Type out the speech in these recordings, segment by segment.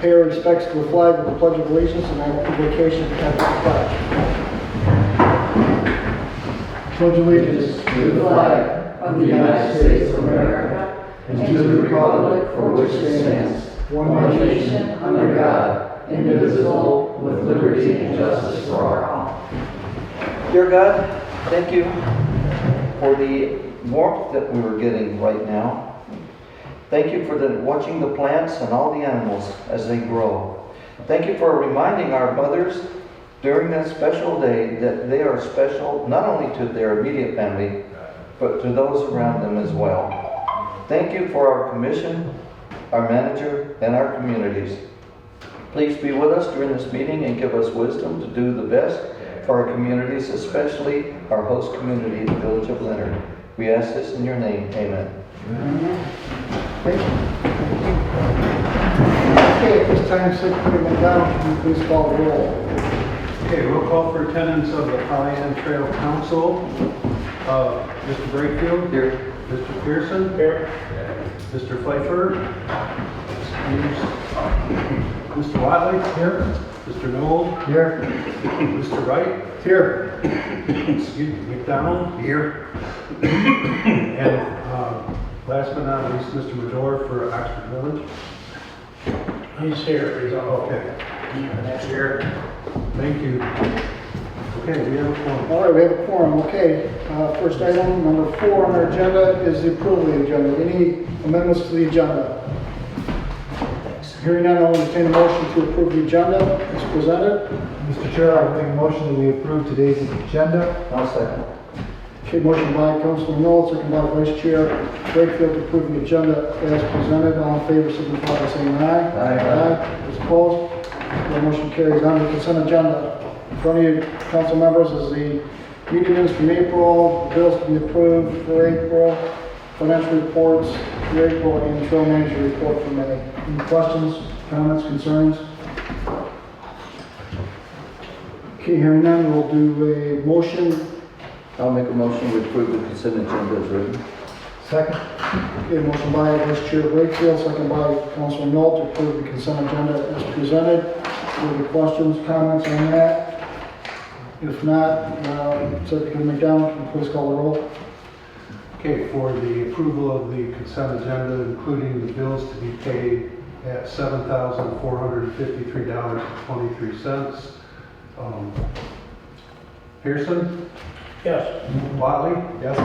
Pay our respects to the flag with the Pledge of Allegiance, and I will invocation at the flag. Pledge allegiance to the flag of the United States of America and to the republic for which it stands, one nation, under God, indivisible, with liberty and justice for all. Dear God, thank you for the warmth that we were getting right now. Thank you for watching the plants and all the animals as they grow. Thank you for reminding our mothers during that special day that they are special not only to their immediate family, but to those around them as well. Thank you for our commission, our manager, and our communities. Please be with us during this meeting and give us wisdom to do the best for our communities, especially our host community, the Village of Leonard. We ask this in your name. Amen. Thank you. Okay, at this time, Secretary McDonald, can you please call the roll? Okay, roll call for attendance of the Pollyant Trail Council. Mr. Brakefield? Here. Mr. Pearson? Here. Mr. Pfeiffer? Mr. Watley? Here. Mr. Knoll? Here. Mr. Wright? Here. Excuse me, McDonald? Here. And last but not least, Mr. Major for Oxford Village. He's here. He's on. Okay. That's here. Thank you. Okay, we have a quorum. All right, we have a quorum. Okay, first item, number 4 on our agenda is the approval of the agenda. Any amendments to the agenda? Hearing none, I'll entertain a motion to approve the agenda as presented. Mr. Chair, I will make a motion that we approve today's agenda. I'll second. Okay, motion by Councilman Knoll, second by Vice Chair Brakefield to approve the agenda as presented. All in favor, signify by saying aye. Aye. Those opposed? The motion carries. On to the consent agenda. In front of you, council members, is the meeting minutes from April, bills to be approved for April, financial reports for April, and trail manager report for May. Any questions, comments, concerns? Okay, hearing none, we'll do a motion. I'll make a motion to approve the consent agenda as written. Second. Okay, motion by Vice Chair Wakefield, second by Councilman Knoll to approve the consent agenda as presented. Any questions, comments on that? If not, Secretary McDonald, can you please call the roll? Okay, for the approval of the consent agenda, including the bills to be paid at $7,453.23. Pearson? Yes. Watley? Yes.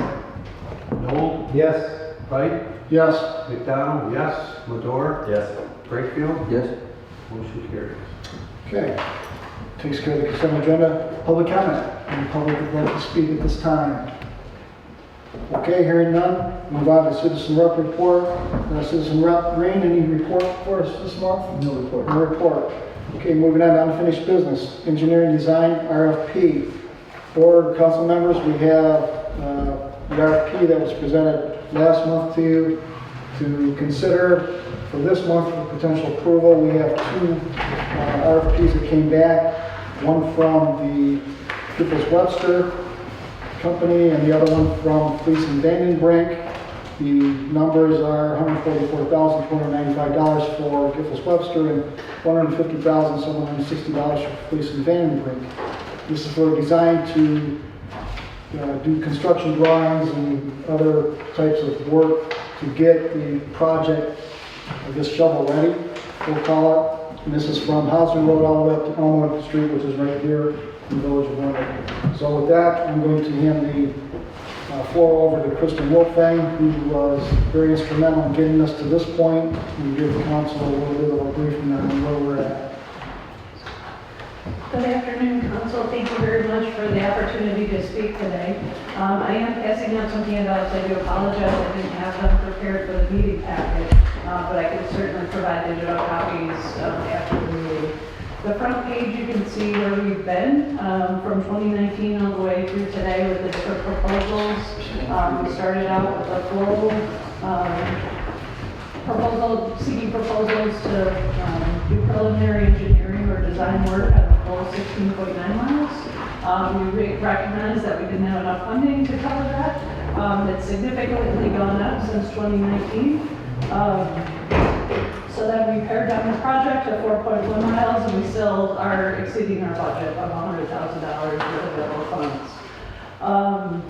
Knoll? Yes. Wright? Yes. McDonald? Yes. Madore? Yes. Brakefield? Yes. Motion carries. Okay. Takes care of the consent agenda. Public comment. Any public would like to speak at this time? Okay, hearing none, move on to citizen rep report. Citizen rep Rain, any report for us this month? No report. No report. Okay, moving on to unfinished business. Engineering design RFP. Board council members, we have the RFP that was presented last month to you to consider for this month for potential approval. We have 2 RFPs that came back. One from the Giffels Webster company and the other one from Fleece and Vandenbrink. The numbers are $144,495 for Giffels Webster and $150,760 for Fleece and Vandenbrink. This is for design to do construction drawings and other types of work to get the project, I guess, shovel ready, we'll call it. And this is from Housen Road all the way up to Elmwood Street, which is right here in the Village of Leonard. So with that, I'm going to hand the floor over to Kristen Wolfang, who was very instrumental in getting us to this point, and give the council a little bit of a briefing on where we're at. Good afternoon, Council. Thank you very much for the opportunity to speak today. I am passing out some handouts. I do apologize I didn't have them prepared for the meeting packet, but I can certainly provide digital copies after the meeting. The front page, you can see where we've been from 2019 all the way through today with the different proposals. We started out with a full seeking proposals to do preliminary engineering or design work on the full 16.9 miles. We recognize that we didn't have enough funding to cover that. It's significantly gone up since 2019. So So then we pared down the project to 4.1 miles, and we still are exceeding our budget of $100,000 with available funds.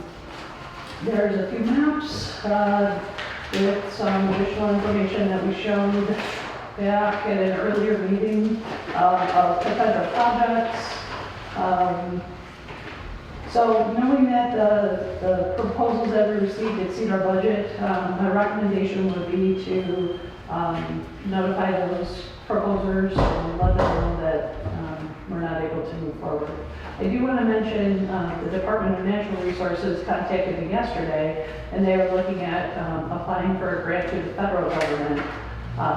There's a few maps with some additional information that we showed back at an earlier meeting of potential projects. So knowing that the proposals that we received exceed our budget, my recommendation would be to notify those proposers and let them know that we're not able to move forward. I do want to mention the Department of Natural Resources contacted me yesterday, and they are looking at applying for a grant to the federal government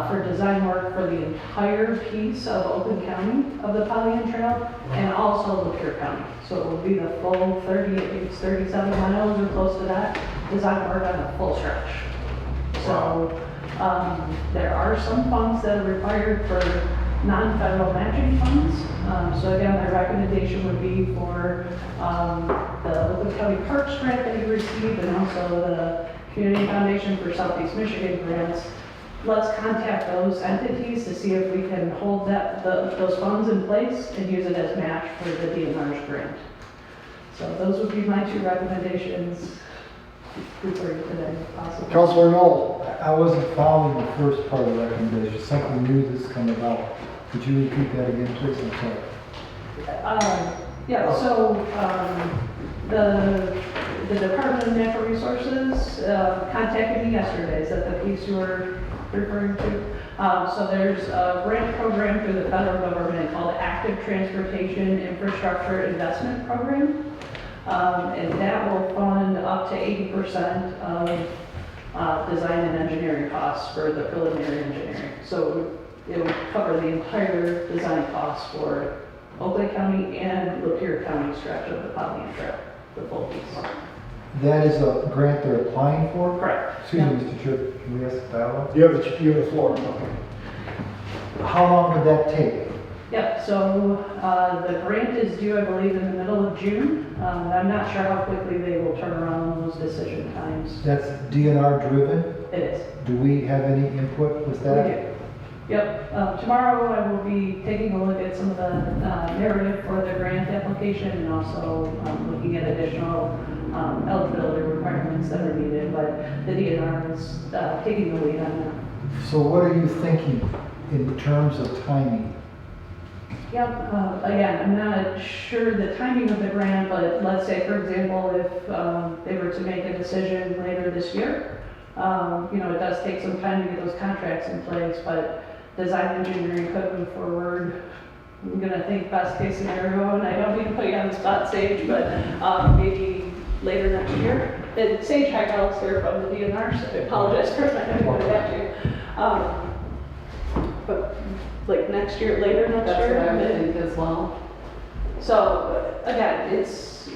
for design work for the entire piece of Oakland County of the Pollyant Trail and also Lapeer County. So it will be the full 37 miles or close to that, design work on the full stretch. So there are some funds that are required for non-federal matching funds. So again, my recommendation would be for the Oakland County Parks grant that you received and also the Community Foundation for Southeast Michigan grants. Let's contact those entities to see if we can hold those funds in place and use it as match for the DNR's grant. So those would be my two recommendations for you today, if possible. Councilor Knoll. I wasn't following the first part of the recommendation, something new that's come about. Could you repeat that again, please? I'm sorry. Yeah, so the Department of Natural Resources contacted me yesterday. Is that the piece you were referring to? So there's a grant program through the federal government called Active Transportation Infrastructure Investment Program. And that will fund up to 80% of design and engineering costs for the preliminary engineering. So it will cover the entire design costs for Oakland County and Lapeer County stretch of the Pollyant Trail, the full piece. That is a grant they're applying for? Correct. Excuse me, Mr. Chair, can we ask the dialogue? You have the floor. How long would that take? Yep, so the grant is due, I believe, in the middle of June. I'm not sure how quickly they will turn around those decision times. That's DNR driven? It is. Do we have any input with We that? do. Yep, tomorrow I will be taking a look at some of the narrative for the grant application and also looking at additional eligibility requirements that are needed, but the DNR is taking the lead on that. So what are you thinking in terms of timing? Yep, again, I'm not sure the timing of the grant, but let's say, for example, if they were to make a decision later this year, it does take some time to get those contracts in place, but design engineering could move forward. I'm gonna think best case scenario, and I don't mean to put you on the spot, Sage, but maybe later next year. And Sage Hightower's here from the DNR, so I apologize for not having to back you. But like next year, later next That's year. what I would think as well. So again, it's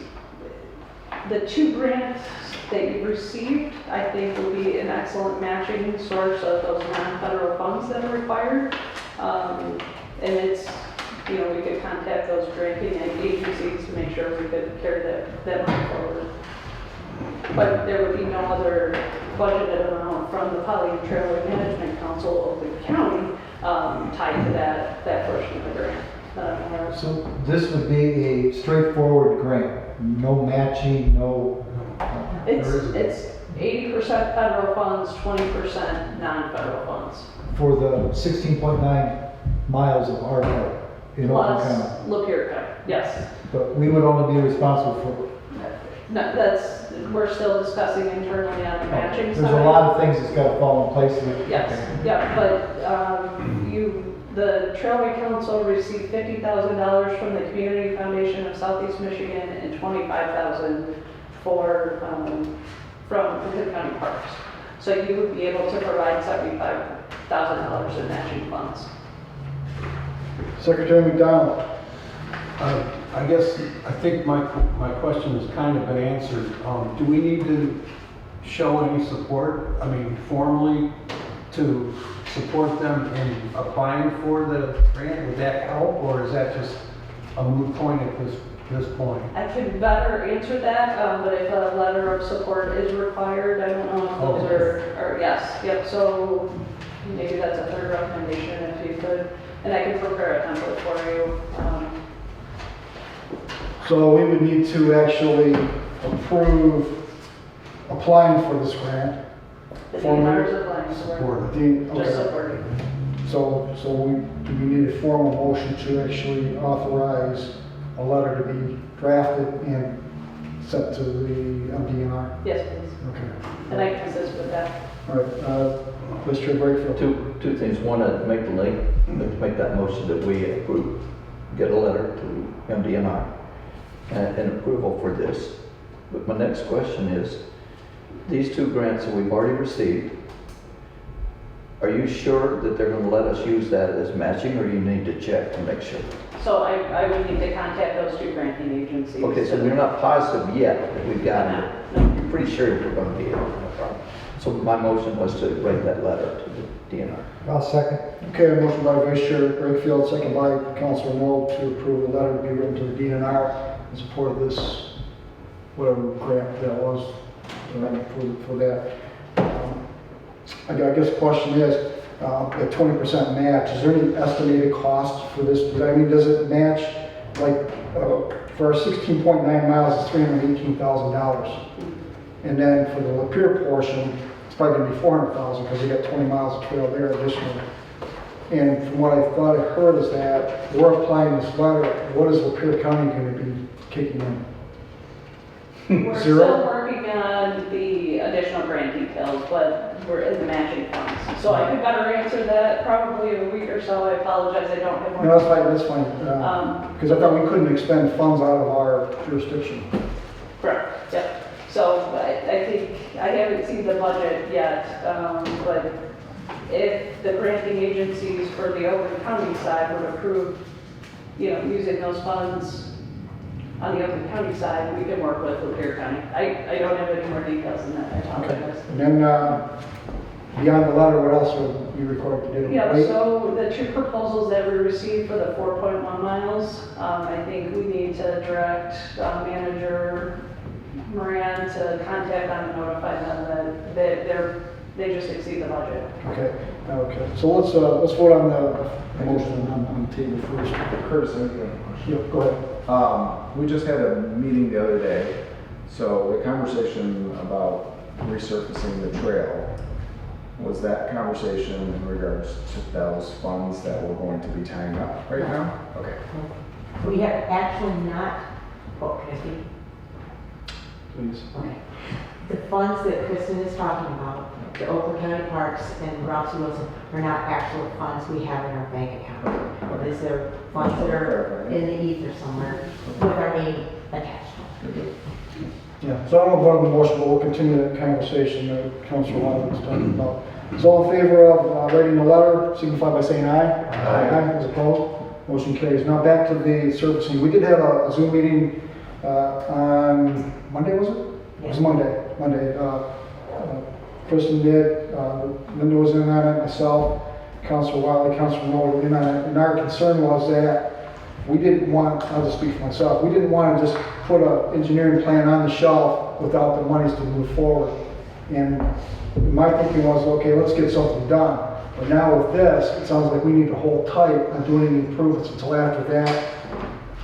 the two grants that you received, I think will be an excellent matching source of those non-federal funds that are required. And it's, we could contact those granting agencies to make sure we could carry that money forward. But there would be no other budgeted amount from the Pollyant Trailway Management Council of the county tied to that portion of the grant. So this would be a straightforward grant, no matching, no... It's 80% federal funds, 20% non-federal funds. For the 16.9 miles of our part in Oakland Plus County. Lapeer County, yes. But we would only be responsible for... No, we're still discussing internally on the matching side. There's a lot of things that's got to fall in place. Yes, yeah, but the Trailway Council received $50,000 from the Community Foundation of Southeast Michigan and $25,000 from the county parks. So you would be able to provide $75,000 in matching funds. Secretary McDonald. I think my question has kind of been answered. Do we need to show any support, formally, to support them in applying for the grant? Would that help, or is that just a moot point at this point? I could better answer that, but if a letter of support is required, I don't know if those are yes, yep, so maybe that's a third recommendation if you could, and I can prepare a template for you. So we would need to actually approve applying for this grant. The DNR's applying for Support. just Okay, supporting. so do we need a formal motion to actually authorize a letter to be drafted and sent to the DNR? Yes, please. Okay. And I can assist with that. All right, Mr. Brakefield. Two things. One, to make the link, to make that motion that we approve, get a letter to MDNR and approval for this. But my next question is, these two grants that we've already received, are you sure that they're going to let us use that as matching, or you need to check to make sure? So I would need to contact those two granting agencies. Okay, so we're not positive yet that we've got it. No. You're pretty sure we're going to be able to. So my motion was to write that letter to the DNR. I'll second. Okay, a motion by Vice Chair Brakefield, second by Councilor Knoll to approve a letter to be written to the DNR in support of this, whatever grant that was, for that. I guess the question is, at 20% match, is there any estimated cost for this? I mean, does it match, like, for our 16.9 miles, it's $318,000. And then for the Lapeer portion, it's probably gonna be $400,000 because you got 20 miles of trail there additionally. And from what I thought I heard is that we're applying this letter, what is Lapeer County gonna be kicking in? We're Zero? still working on the additional grant details, but we're in the matching funds. So I could better answer that probably in a week or so. I apologize, I don't have more. No, that's fine. Because I thought we couldn't expend funds out of our jurisdiction. Correct, yeah. So I think, I haven't seen the budget yet, but if the granting agencies for the Oakland County side would approve, using those funds on the Oakland County side, we can work with Lapeer County. I don't have any more details than that, I apologize. And then, beyond the letter, what else are you required to do? Yeah, Wait. so the two proposals that we received for the 4.1 miles, I think we need to direct Manager Moran to contact them and notify them that they just exceed the budget. Okay. So let's vote on the motion on the table first. Curtis, I have a question. Yeah, go ahead. We just had a meeting the other day, so the conversation about resurfacing the trail, was that conversation in regards to those funds that we're going to be tying up right now? Okay. We have actually not, can I speak? Please. Okay. The funds that Kristen is talking about, the Oakland County Parks and Ralph C. Wilson, are not actual funds we have in our bank account. These are funds that are in the ether somewhere with our name attached. Yeah, so I don't vote on the motion, but we'll continue that conversation that Councilor Wiley was talking about. So all in favor of writing the letter, signify by saying aye. Aye. As opposed, motion carries. Now back to the servicing. We did have a Zoom meeting on Monday, was it? It was Monday. Kristen did, Linda was in on it, myself, Councilor Wiley, Councilor Knoll were in on it. And our concern was that we didn't want, I'll just speak for myself, we didn't want to just put an engineering plan on the shelf without the monies to move forward. And my thinking was, okay, let's get something done. But now with this, it sounds like we need to hold tight on doing any improvements until after that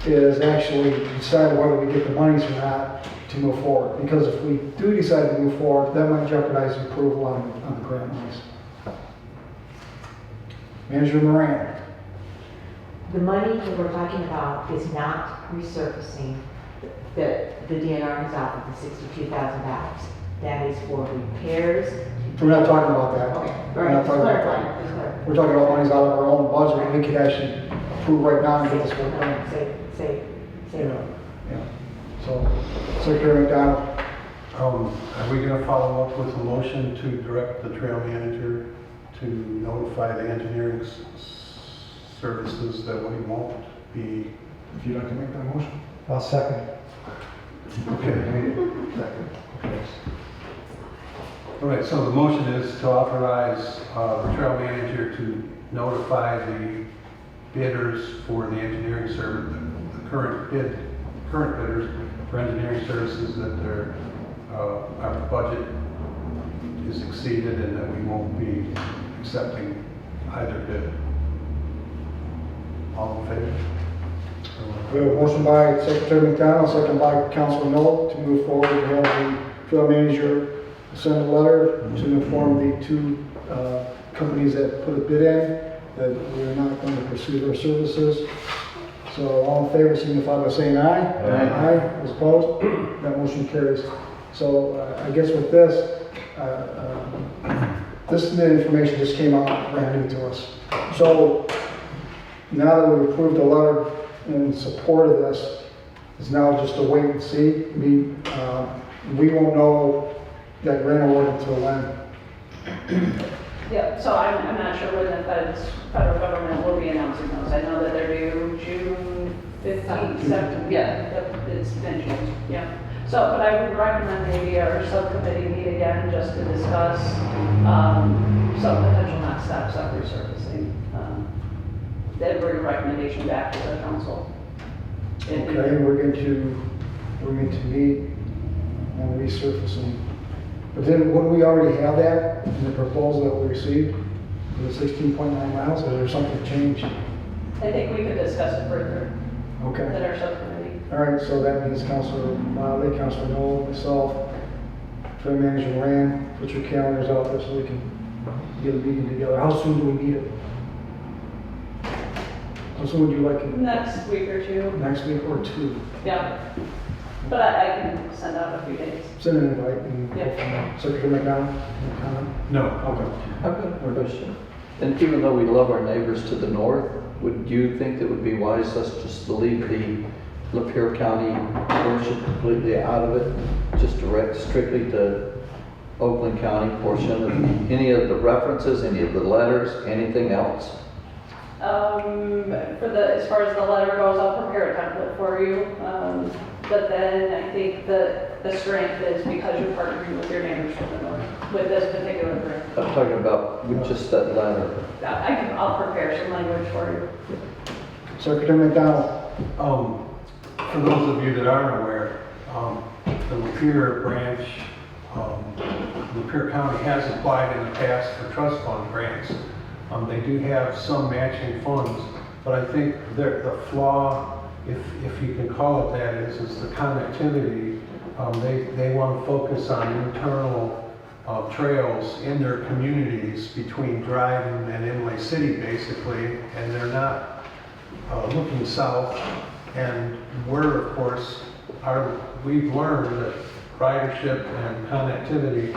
is actually decided whether we get the monies or not to move forward. Because if we do decide to move forward, that might jeopardize the approval on the grant monies. Manager Moran. The money that we're talking about is not resurfacing that the DNR has offered, the $62,000. That is for repairs. We're not talking about that. Okay, all We're right, not just talking about clarifying, that. just clarifying. We're talking about monies out of our own budget, and we could actually approve right now and get this work done. Say. Yeah. So, Secretary McDonald. Are we gonna follow up with a motion to direct the trail manager to notify the engineering services that we won't be? If you'd like to make that motion. I'll second. Okay. All right, so the motion is to authorize the trail manager to notify the bidders for the engineering service, the current bidders for engineering services that our budget is exceeded and that we won't be accepting either bid. All in favor? We have a motion by Secretary McDonald, second by Councilor Noel to move forward to have the trail manager send a letter to inform the two companies that put a bid in that we're not going to pursue their services. So all in favor signify by saying aye. Aye. Those opposed? That motion carries. So I guess with this, this information just came out brand new to us. So now that we've approved a letter in support of this, it's now just a wait and see. We won't know that grant award until when. Yeah, so I'm not sure when the federal government will be announcing those. I know that they're due June 15th, 17th, it's been June, yeah. So, but I would recommend maybe our subcommittee meet again just to discuss some potential next steps of resurfacing. Then bring a recommendation back to the council. Okay, we're going to meet on resurfacing. But then, wouldn't we already have that in the proposal that we received? The 16.9 miles, or is there something changed? I think we could discuss it further Okay. at our subcommittee. All right, so that means Councilor Miley, Councilor Noel, myself, Trail Manager Moran, put your calendars out there so we can get a meeting together. How soon do we need it? How soon would you like it? Next week or two, Next week or two? yeah. But I can send out a few days. Send an invite and go Yeah. from there. Secretary McDonald, any comment? No. Okay. I've got a question. And even though we love our neighbors to the north, would you think it would be wise us just to leave the Lapeer County portion completely out of it? Just direct strictly to Oakland County portion of any of the references, any of the letters, anything else? As far as the letter goes, I'll prepare a template for you. But then I think the strength is because you're partnering with your neighbors from the north with this particular grant. I'm talking about with just that letter. I'll prepare some language for you. Secretary McDonald. For those of you that aren't aware, the Lapeer branch, Lapeer County has applied in the past for trust fund grants. They do have some matching funds, but I think the flaw, if you can call it that, is the connectivity. They want to focus on internal trails in their communities between Dryden and Inlay City, basically, and they're not looking south. And we're, of course, we've learned that ridership and connectivity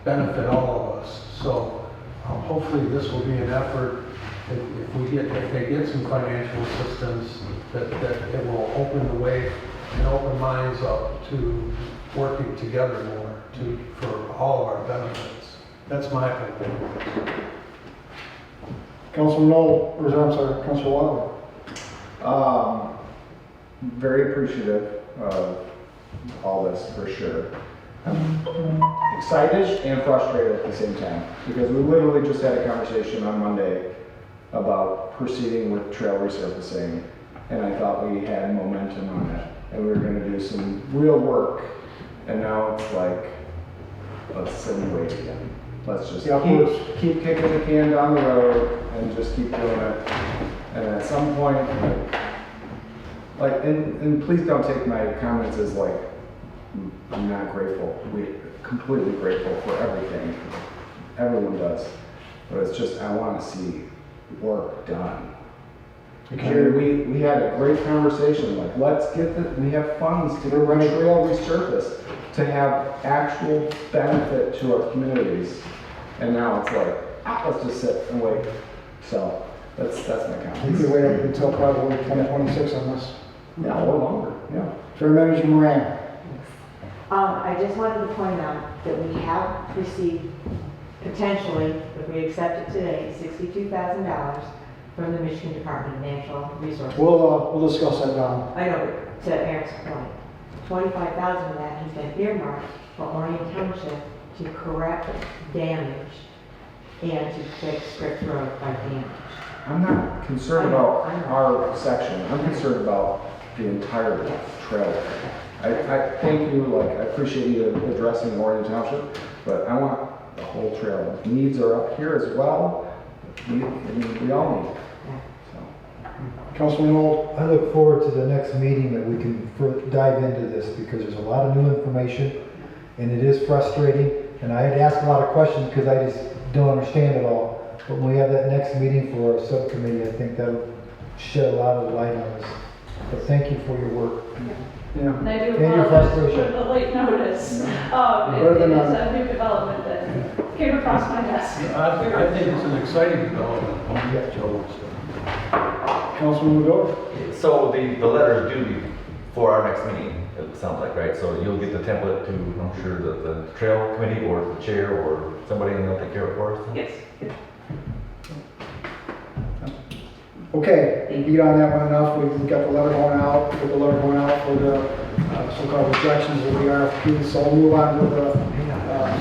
benefit all of us. So hopefully this will be an effort, if they get some financial assistance, that it will open the way and open minds up to working together more for all of our benefits. That's my opinion. Councilor Noel, or I'm sorry, Councilor Wilder. Very appreciative of all this, for sure. I'm excited and frustrated at the same time, because we literally just had a conversation on Monday about proceeding with trail resurfacing, and I thought we had momentum on it, and we were gonna do some real work, and now it's like, let's sit and wait again. Let's just keep kicking the can down the road and just keep doing it. And at some point, and please don't take my comments as like, I'm not grateful. We're completely grateful for everything. Everyone does. But it's just, I want to see work done. Because we had a great conversation, like, let's get we have funds to get the trail resurfaced, to have actual benefit to our communities. And now it's like, let's just sit and wait. So that's my You comments. could wait up until probably 2026 on this. Yeah, or longer, yeah. Trail Manager Moran. I just wanted to point out that we have received potentially, if we accept it today, $62,000 from the Michigan Department of Natural Resources. We'll discuss that down. I know, but to Eric's point, 25,000 of that has been earmarked for Orion Township to correct damage and to fix Strict Road by damage. I'm not concerned about our section. I'm concerned about the entire trail. I thank you, I appreciate you addressing Orion Township, but I want the whole trail. Needs are up here as well. We all need. So. Councilman Old? I look forward to the next meeting that we can dive into this because there's a lot of new information and it is frustrating. And I had asked a lot of questions because I just don't understand it all. But when we have that next meeting for our subcommittee, I think that'll shed a lot of light on this. But thank you for your work. Yeah. And I do And your apologize frustration. for the late notice. Better It than is none. a new development that came across my desk. I think it's an exciting development. Joe. Councilman Madore? So the letter is due for our next meeting, it sounds like, right? So you'll get the template to, I'm sure, the trail committee or the chair or somebody and they'll take care of it for us? Yes. Okay, we beat on that one enough. We got the letter going out, we got the letter going out for the so-called rejections of the RFP. So we'll move on to the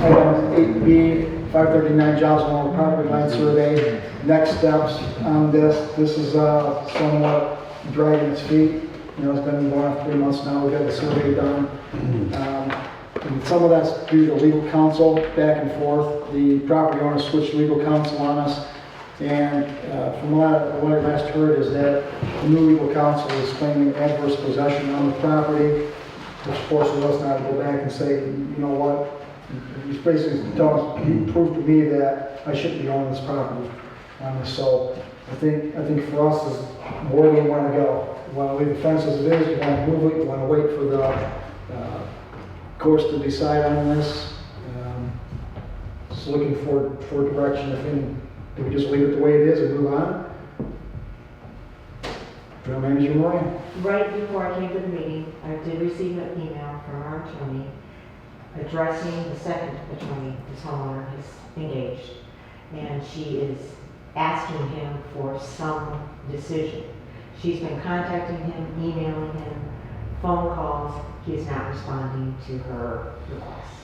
item 8B, 539 Joslyn property line survey. Next steps on this. This is somewhat dragging its feet. You know, it's been going on for 3 months now. We got the survey done. And some of that's due to legal counsel back and forth. The property owner switched legal counsel on us. And from what I last heard is that the new legal counsel is claiming adverse possession on the property, which forces us now to go back and say, you know what? He's basically telling us, you proved to me that I shouldn't be owning this property. So I think for us is where we want to go. We want to leave the fence as it is. We want to move it. We want to wait for the courts to decide on this. Just looking for direction. If any, do we just leave it the way it is and move on? General Manager Moran. Right before I came to the meeting, I did receive an email from our attorney addressing the second attorney, this homeowner is engaged, and she is asking him for some decision. She's been contacting him, emailing him, phone calls. He is not responding to her requests.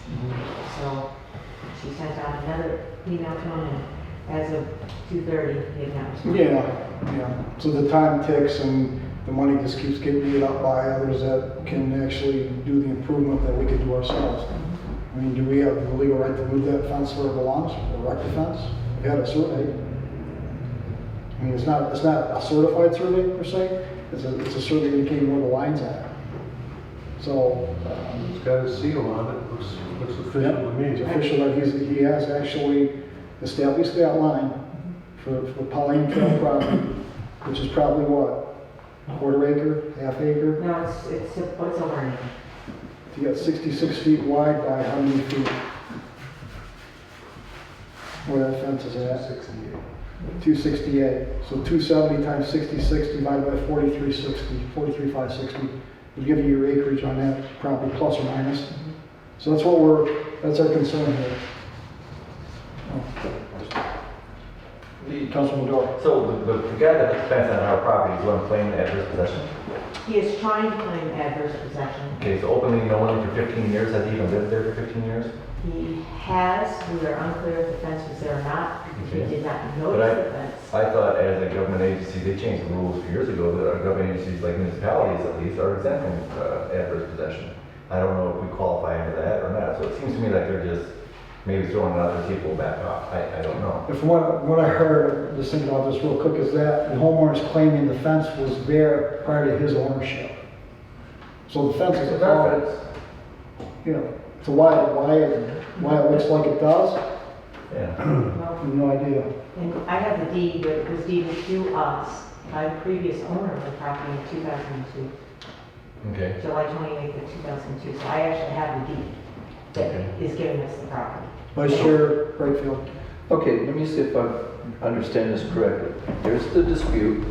So she sent out another email to him, and as of 2:30, he had not responded. Yeah. So the time ticks and the money just keeps getting eaten up by others that can actually do the improvement that we could do ourselves. I mean, do we have the legal right to move that fence where it belongs, erect the fence? We had a survey. I mean, it's not a certified survey per se. It's a survey indicating where the line's at. So, It's got a seal on it, looks official to me. it's official that he has actually established that line for Pauline Trail property, which is probably what? Quarter acre, half acre? No, it's over an acre. You got 66 feet wide by how many feet? Where that fence is at? 268. So 270 times 66 divided by 43,560 will give you your acreage on that property, plus or minus. So that's our concern here. Councilman Madore. So the guy that puts fence on our property is one claiming adverse possession? He is trying to claim adverse possession. Okay, so openly known for 15 years, has he even lived there for 15 years? He has, we are unclear if the fence was there or not. He Okay. did not But notice the fence. I thought as a government agency, they changed the rules a few years ago that our government agencies, like municipalities at least, are exempt from adverse possession. I don't know if we qualify under that or not, so it seems to me like they're just maybe throwing it out there, people back off. I don't know. From what I heard, just thinking about this real quick, is that the homeowner's claiming the fence was there prior to his ownership. So the fence is It's our all, fence. you know, so why it looks like it does, Yeah. I Well, have no idea. and I have the deed, but it was deeded to us by the previous owner of the property in 2002, Okay. July 28th of 2002. So I actually have the deed that is giving us the property. Vice Chair Brightfield. Okay, let me see if I understand this correctly. Here's the dispute.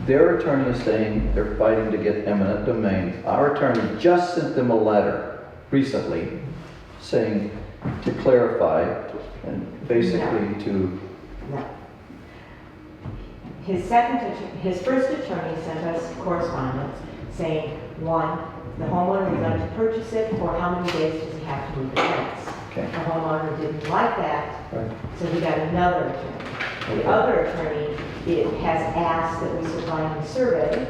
Their attorney is saying they're fighting to get eminent domain. Our attorney just sent them a letter recently saying to clarify and basically to, No. His first attorney sent us correspondence saying, one, the homeowner would like to purchase it, or how many days does he have to move the fence? okay. The homeowner didn't like that, Right. so he got another attorney. The other attorney has asked that we supply him a survey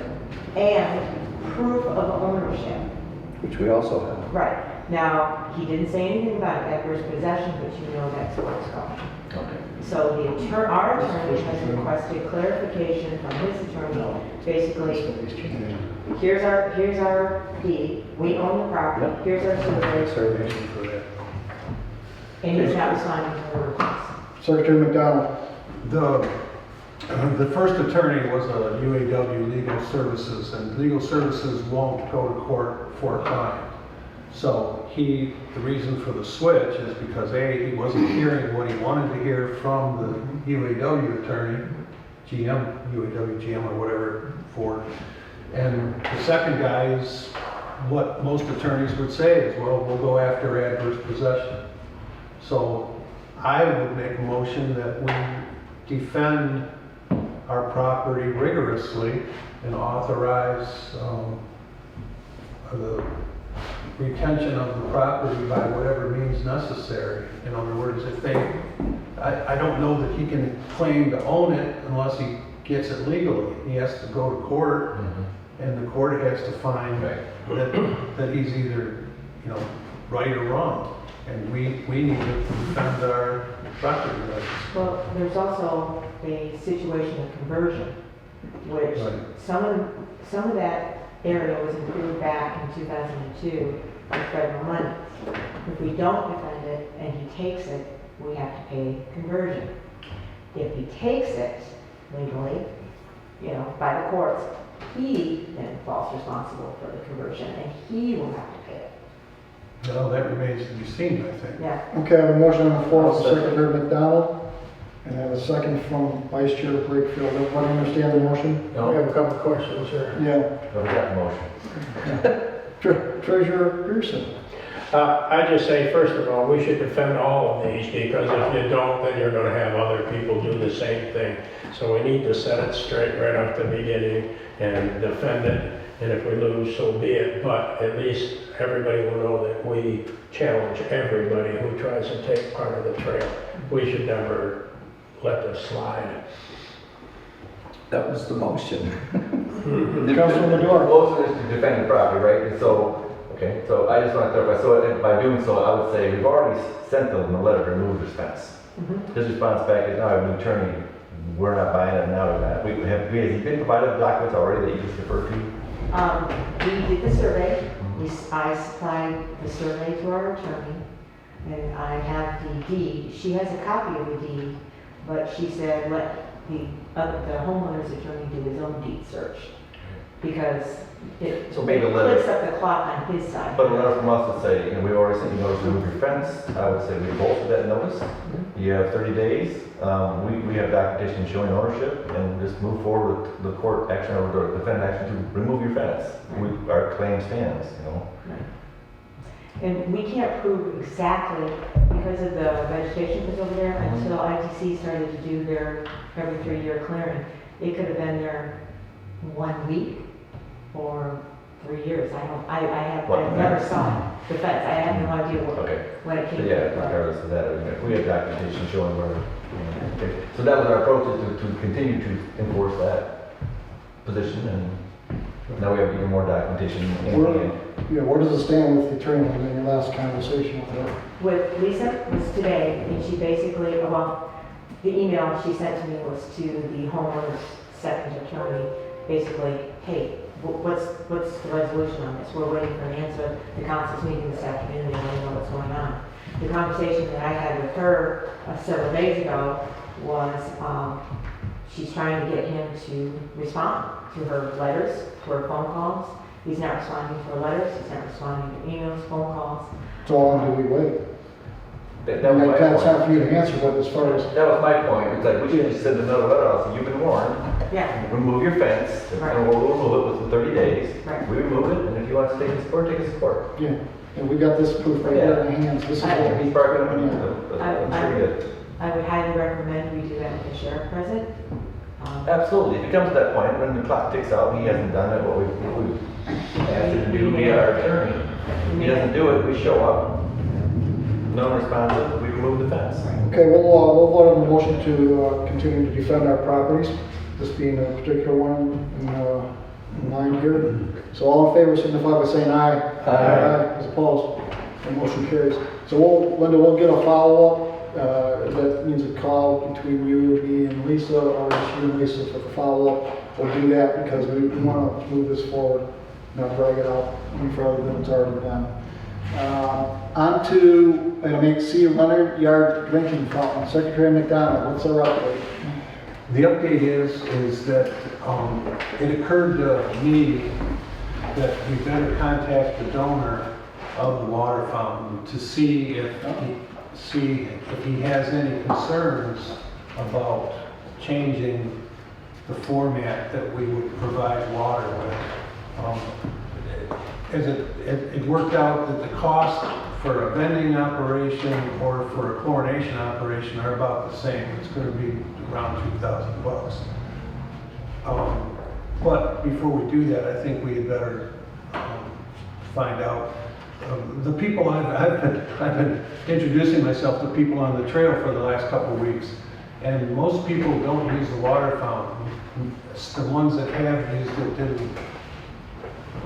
and proof of ownership. Which we also have. Right. Now, he didn't say anything about adverse possession, but you know that's where it's going. Okay. So our attorney has requested clarification from his attorney, basically, here's our deed, we own the property, here's our survey, Surveying for that. and he's not responding to her request. Secretary McDonald. The first attorney was a UAW Legal Services, and Legal Services won't go to court for a client. So the reason for the switch is because A, he wasn't hearing what he wanted to hear from the UAW attorney, UAW GM or whatever for. And the second guy is what most attorneys would say is, well, we'll go after adverse possession. So I would make a motion that we defend our property rigorously and authorize the retention of the property by whatever means necessary. In other words, I don't know that he can claim to own it unless he gets it legally. He has to go to court, and the court has to find that he's either, right or wrong. And we need to defend our property rights. Well, there's also a situation of conversion, which Right. some of that area was improved back in 2002 with federal money. If we don't defend it and he takes it, we have to pay conversion. If he takes it legally, by the courts, he then falls responsible for the conversion and he will have to pay it. Well, that remains to be seen, I think. Yeah. Okay, I have a motion on the floor from Secretary McDonald, and I have a second from Vice Chair Brakefield. Everybody understand the motion? I have a couple of questions here. Yeah. So we got the motion. Treasurer Pearson. I just say, first of all, we should defend all of these, because if you don't, then you're gonna have other people do the same thing. So we need to set it straight right off the beginning and defend it, and if we lose, so be it. But at least everybody will know that we challenge everybody who tries to take part of the trail. We should never let this slide. That was the motion. Councilman Madore. Motion is to defend the property, right? And so, okay, so I just want to clarify, so by doing so, I would say, we've already sent them a letter to remove this fence. His response back is, no, I have a new attorney, we're not buying it now, has he been provided documents already that you just referred to? We did the survey. I supplied the survey to our attorney, and I have the deed. She has a copy of the deed, but she said let the homeowner's attorney do his own deed search, because it So maybe a letter. clicks up the clock on his side. But a letter from us would say, we already sent you notice to remove your fence. I would say we bolster that notice. You have 30 days. We have documentation showing ownership, and just move forward with the court action or the defendant action to remove your fence. Our claim stands, And we can't prove exactly, because of the vegetation that's over there, until ITC started to do their every 3-year clearing. It could have been there 1 week or 3 years. I never saw the fence. I have no idea Okay. when it So came. yeah, regardless of that, if we have documentation showing where, okay. So that was our approach, is to continue to enforce that position, and now we have even more documentation in hand. Where does it stand with the attorney in your last conversation with her? With Lisa was today, and she basically, the email she sent to me was to the homeowner's second attorney, basically, hey, what's the resolution on this? We're waiting for an answer. The council's meeting this afternoon, they want to know what's going on. The conversation that I had with her several days ago was, she's trying to get him to respond to her letters, to her phone calls. He's not responding to her letters, he's not responding to emails, phone calls. So how long do we wait? That was my That's point. not for you to answer, but as far as, That was my point. It's like, we should just send another letter out, so you've been warned, Yeah, remove your fence, Right. and we'll remove it within 30 days. Right. We remove it, and if you want to take it to court, take it to court. yeah, and we got this proof right here in our hands. This is what He's barking up a new, I'm sure he is. I would highly recommend we do that with the sheriff present. Absolutely. If it comes to that point, when the clock ticks out, and he hasn't done it, what we asked him to do via our attorney. If he doesn't do it, we show up. Non-responsive, we remove the fence. Okay, we'll vote on the motion to continue to defend our properties, this being a particular one in mind here. So all in favor signify by saying aye. Aye. As opposed. The motion carries. So Linda, we'll get a follow-up. That means a call between you, me, and Lisa, or just you and Lisa for the follow-up. We'll do that because we want to move this forward, not drag it out any further than it's already done. On to item 8C, Leonard Yard Drinking Fountain. Secretary McDonald, what's our update? The update is that it occurred to me that we better contact the donor of the water fountain to see if he has any concerns about changing the format that we would provide water with. As it worked out that the cost for a vending operation or for a chlorination operation are about the same. It's going to be around $2,000. But before we do that, I think we had better find out. The people I've been introducing myself to people on the trail for the last couple of weeks, and most people don't use the water fountain. It's the ones that have used it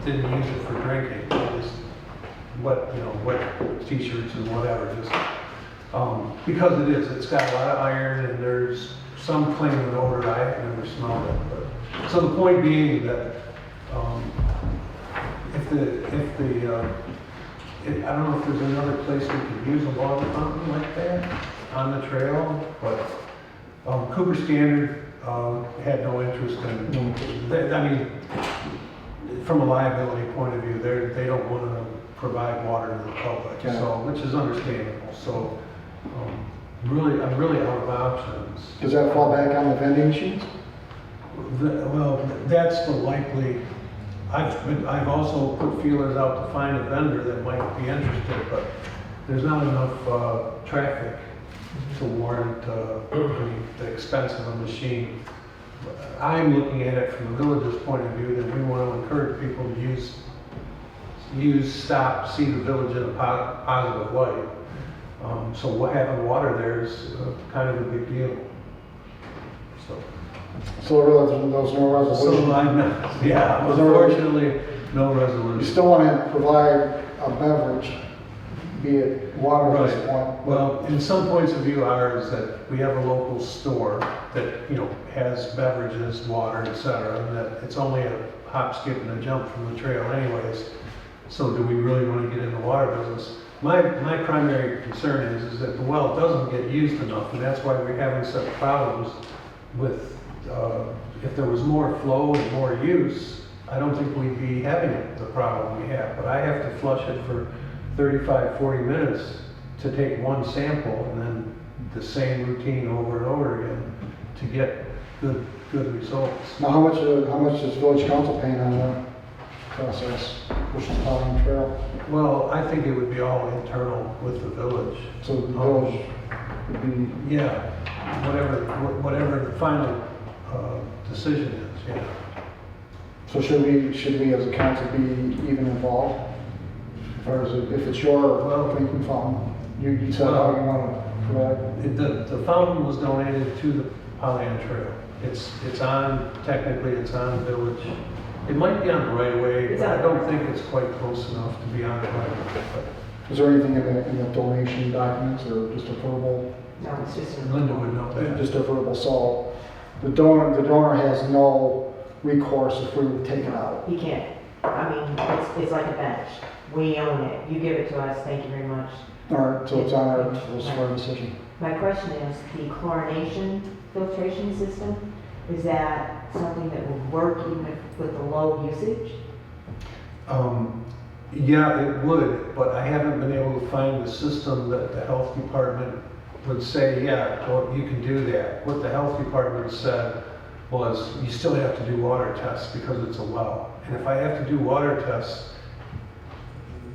didn't use it for drinking. They just wet t-shirts and whatever. Just because it's got a lot of iron, and there's some claim of an odor. I have never smelled it. But so the point being that I don't know if there's another place we could use a water fountain like that on the trail, but Cooper Standard had no interest in. I mean, from a liability point of view, they don't want to provide water to the public, which is understandable. So, I'm really out of options. Does that fall back on the vending machines? Well, that's the likely. I've also put feelers out to find a vendor that might be interested, but there's not enough traffic to warrant the expense of a machine. I'm looking at it from the village's point of view that we want to encourage people to stop, see the village in a positive light. So having water there is kind of a big deal. So there's no resolution? So I'm not, unfortunately, no You resolution. still want to provide a beverage, be it water at this point? Well, in some points of view, ours that we have a local store that has beverages, water, etc., and that it's only a hop, skip, and a jump from the trail, anyways. So, do we really want to get in the water business? My primary concern is that the well doesn't get used enough, and that's why we're having such problems with. If there was more flow and more use, I don't think we'd be having the problem we have. But I have to flush it for 35, 40 minutes to take one sample, and then the same routine over and over again to get good results. Now, how much is village council paying on the process, which is on the trail? Well, I think it would be all internal with the village. So the village would be, Yeah, whatever the final decision is, yeah. so should we as a council be even involved? Or is it, if it's your drinking fountain, you decide how you want to provide? The fountain was donated to the Pollyanna Trail. Technically it's on village. It might be on the right of way, but I don't think it's quite close enough to be on the right of way. Is there anything in the donation documents or just a verbal? No, it's just. Linda would know that. Just a verbal, so the donor has no recourse if we were to take it out. He can't. I mean, it's like a bench. We own it. You give it to us. Thank you very much. All right, so it's on our decision. My question is, the chlorination filtration system, is that something that would work even with the low usage? Yeah, it would, but I haven't been able to find the system that the health department would say, yeah, well, you can do that. What the health department said was, you still have to do water tests because it's a well. And if I have to do water tests,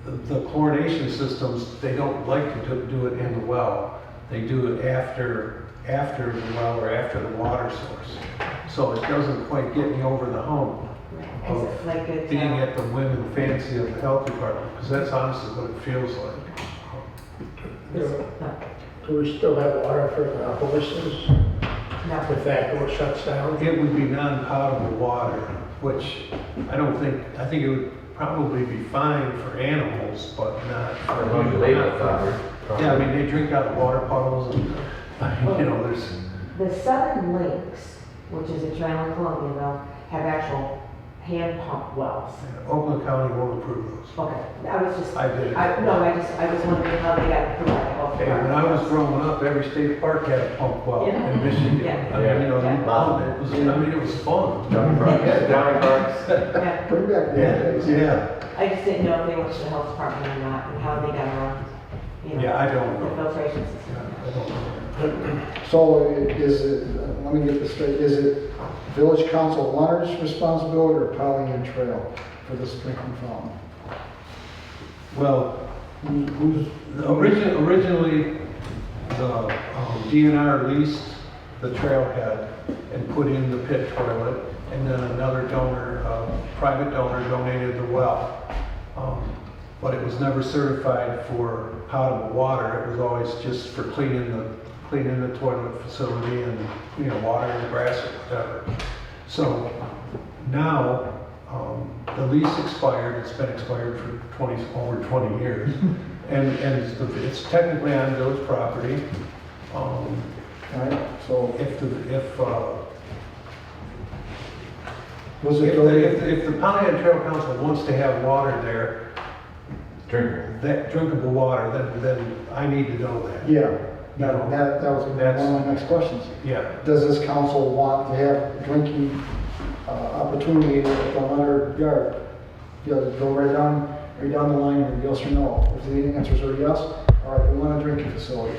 the chlorination systems, they don't like to do it in the well. They do it after the well or after the water source. So it doesn't quite get me over the hump Is it like a, being at the whim and fancy of the health department, because that's honestly what it feels like. Do we still have water for the horses no. if that door shuts down? It would be non-potable water, which I think it would probably be fine for animals, but not for. As long as you label it proper. Yeah, I mean, they drink out of water puddles and, you know, there's, The Southern Links, which is a trail in Columbiaville, have actual hand pump wells. Oakland County won't approve those. Okay, I was just, I did it. I was wondering how they got approved. Okay, when I was growing up, every state park had a pump well Yeah. in Michigan. Yeah. I mean, you know, Yeah. you pump it was, I mean, it was fun. County parks, yeah, county parks. Yeah. Bring back the old days. Yeah, I just didn't know if they went to the health department or not, and how they got around, you know. yeah, I don't The know. filtration Yeah, system. I don't know. So is it, let me get this straight, is it Village Council of Leonard's responsibility or Pollyant Trail for this drinking fountain? Well, Who's, originally, the DNR leased the trailhead and put in the pit toilet, and then another donor, private donor donated the well. But it was never certified for potable water, it was always just for cleaning the toilet facility and, you know, watering the grass or whatever. So now, the lease expired, it's been expired for over 20 years. And it's technically on village property. right, so was it If donated? the Pollyant Trail Council wants to have water there, Drinkable. that drinkable water, then I need to know that. Yeah, You know, that was one that's- of my next questions. Yeah, Does this council want to have drinking opportunity at the Leonard Yard? You know, go right down the line and yes or no. If the answers are yes, all right, we want a drinking facility.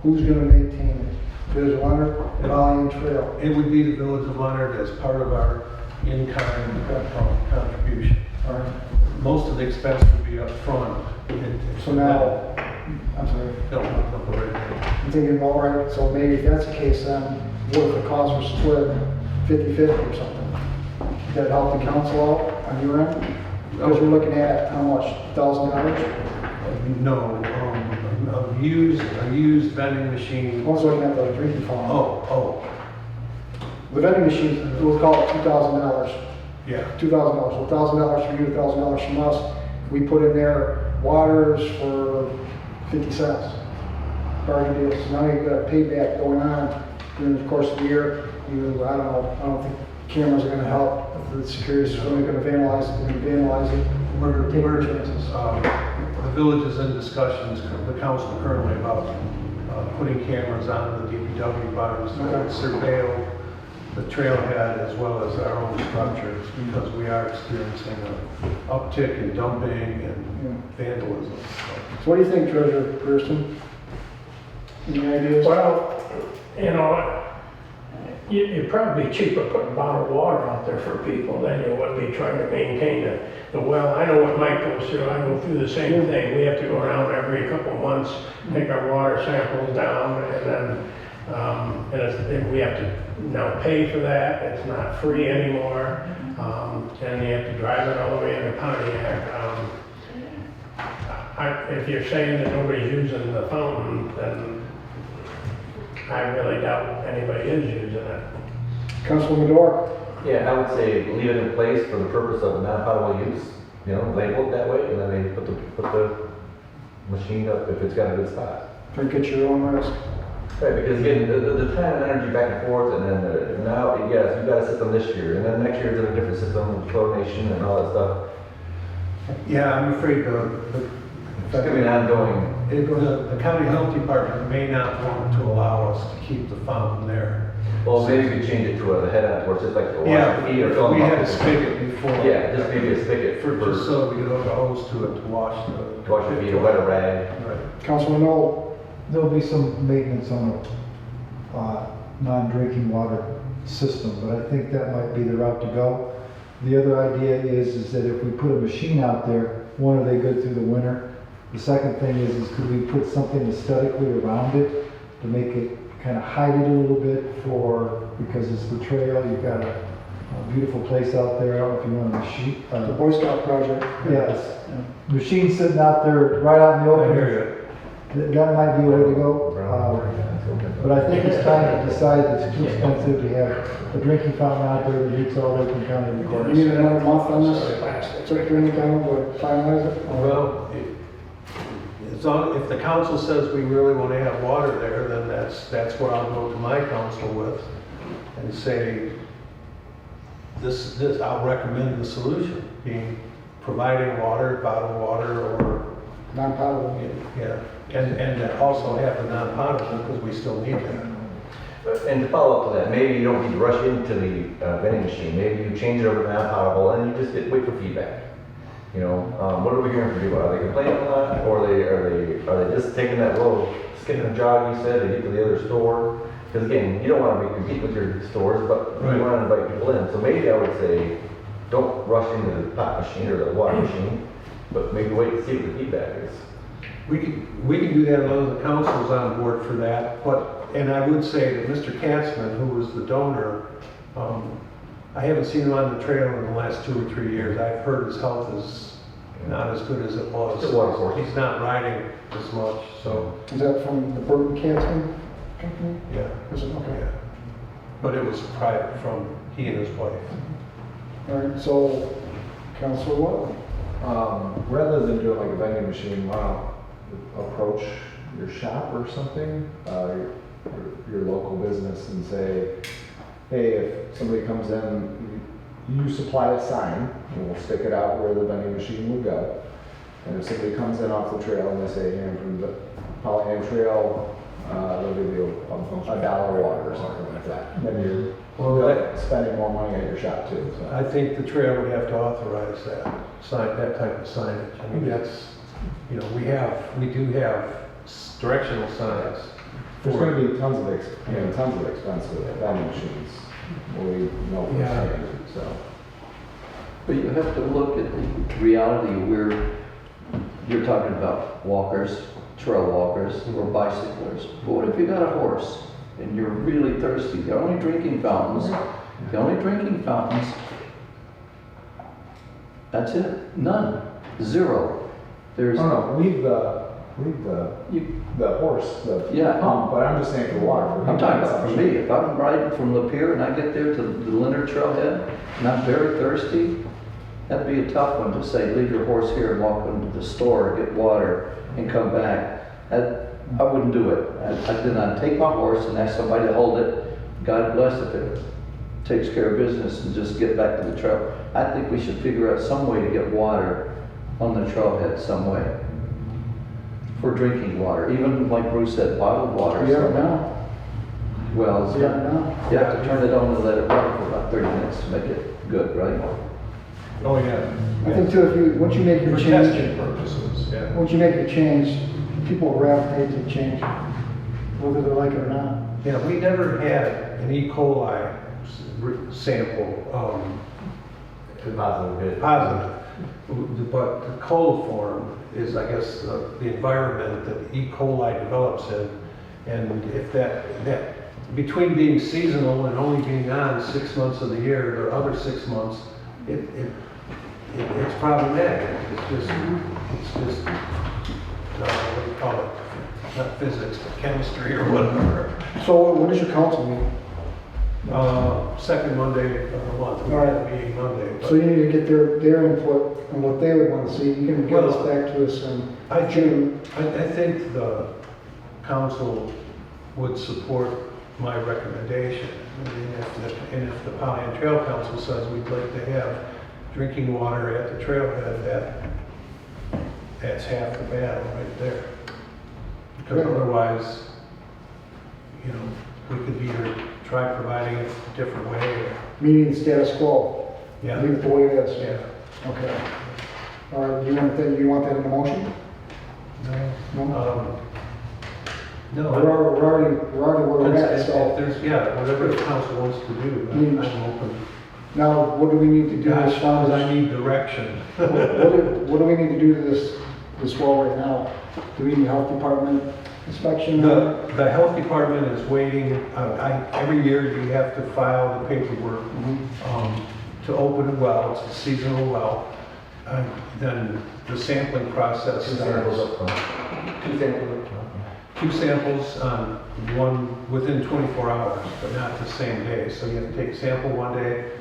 Who's gonna maintain it? Village of Leonard, Pollyant Trail. it would be the Village of Leonard as part of our in-kind contribution. All right, Most of the expense would be up front. so now, I'm sorry, Don't look up the rate. I'm thinking, all right, so maybe if that's the case, then what if the costs were split 50-50 or something? Does that help the council out on your end? Because you're looking at how much, $1,000? No, a used vending machine. I was looking at the drinking fountain. Oh, The vending machine, we'll call it $2,000. yeah. $2,000, so $1,000 from you, $1,000 from us. We put in there waters for 50 cents. Bargain deal. So now you've got a payback going on during the course of the year. I don't think cameras are gonna help. If the security's really gonna vandalize it, they're gonna vandalize it. Take your chances. The village is in discussions, the council currently about putting cameras on the DPW barns that would surveil the trailhead as well as our own structures, because we are experiencing an uptick in dumping and vandalism. So what do you think, Treasurer Pearson? Any ideas? Well, you know, it'd probably be cheaper putting bottled water out there for people than you would be trying to maintain the well. I know what Mike goes through, I go through the same thing. We have to go around every couple of months, take our water samples down, and then, and we have to now pay for that. It's not free anymore. And you have to drive it all the way into Pontiac. If you're saying that nobody's using the fountain, then I really doubt anybody is using it. Councilman Medor? Yeah, I would say leave it in place for the purpose of non-potable use, you know, label it that way, and then they put the machine up if it's got a good spot. Drink at your own risk. Right, because again, the time and energy back and forth, and then now, yes, you've got a system this year, and then next year it's in a different system, with chlorination and all that stuff. Yeah, I'm afraid It's gonna be an ongoing, the county health department may not want to allow us to keep the fountain there. well, maybe we could change it to a head-on, where it's just like a wash Yeah, feet or fill we them had up. a spigot before. Yeah, just maybe a spigot Just for so we could hook a hose to it to wash the. wash your feet or wet a rag. Right. Councilman Knoll? There'll be some maintenance on a non-drinking water system, but I think that might be the route to go. The other idea is that if we put a machine out there, one, are they good through the winter? The second thing is could we put something aesthetically around it to make it kind of hide it a little bit because it's the trail, you've got a beautiful place out there, I don't know if you want a machine. The Boy Scout project. Yes, machine sitting out there right out in the I open. hear That might be a way to go. But I think it's time to decide that it's too expensive to have a drinking fountain out there that meets all Lincoln County You requirements. need another month on this? Took you any time to finalize it? Well, as long, if the council says we really want to have water there, then that's what I'll go to my council with and say, this, I'll recommend the solution, being providing water, bottled water, or, Non-potable. yeah, and also have the non-potable, because we still need that. And to follow up to that, maybe you don't need to rush into the vending machine. Maybe you change it over to non-potable and you just wait for feedback. You know, what are we hearing from people? Are they complaining a lot, or are they just taking that little skipping a jog you said to get to the other store? Because again, you don't want to compete with your stores, but you want to invite people in. So maybe I would say, don't rush into the pot machine or the water machine, but maybe wait to see what the feedback is. We can do that, as long as the council's on board for that, and I would say that Mr. Katzman, who was the donor, I haven't seen him on the trail in the last 2 or 3 years. I've heard his health is not as good as it was. It's a water source. He's not riding as much, so, Is that from the Burton Katzman company? yeah. Is it, okay. Yeah. But it was private from he and his wife. All right, so, Councilor Watley. Rather than doing like a vending machine, why don't approach your shop or something, your local business and say, hey, if somebody comes in, you supply a sign, and we'll stick it out where the vending machine would go. And if somebody comes in off the trail and they say, hey, I'm from the Pollyham Trail, they'll give you $1 water or something like that. Then you're spending more money at your shop too. So. I think the trail would have to authorize that type of signage. I mean, that's, you know, we do have directional signs. There's going to be tons of expense with vending machines. We know firsthand, so. But you have to look at the reality where you're talking about walkers, trail walkers, or bicyclers. But what if you got a horse and you're really thirsty? The only drinking fountains, that's it. None. Zero. There's leave the horse, Yeah. pump, but I'm just saying for water. I'm talking about for me, if I'm riding from Lapeer and I get there to the Leonard Trailhead and I'm very thirsty, that'd be a tough one to say, leave your horse here and walk into the store, get water and come back. I wouldn't do it. Then I'd take my horse and ask somebody to hold it. God bless if it takes care of business and just get back to the trail. I think we should figure out some way to get water on the trailhead some way. For drinking water, even like Bruce said, bottled water. We have it now. Well, We have it now. you have to turn it on and let it run for about 30 minutes to make it good, right? Oh, yeah. I think too, once you make your For change, testing purposes, yeah. once you make your change, people gravitate to the change, whether they like it or not. Yeah, we never had an E. coli sample, Positive. positive. But the coliform is, I guess, the environment that E. coli develops in. And if that between being seasonal and only being on 6 months of the year, the other 6 months, it's problematic. It's just, what do you call it? Not physics, but chemistry or whatever. So when is your council meeting? Second Monday of the month. We All right. have a meeting Monday. but- So you need to get their input on what they would want to see. You can get us back to us in June. I think the council would support my recommendation. I mean, if the Pollyham Trail Council says we'd like to have drinking water at the trailhead, that's half the battle right there. Because otherwise, you know, we could either try providing it a different way or, Meeting status quo. yeah. Leave it the way it is. Yeah. Okay. All right, you want that in the motion? No? No. We're already where we're at, If so. there's, whatever the council wants to do, I'm open. Now, what do we need to do as As far long as as, I need direction. what do we need to do to this well right now? Do we need health department inspection? The health department is waiting, every year you have to file the paperwork to open a well, it's a seasonal well. Then the sampling process Two samples starts. up front. Two samples up front. 2 samples on one within 24 hours, but not the same day. So you have to take a sample one day,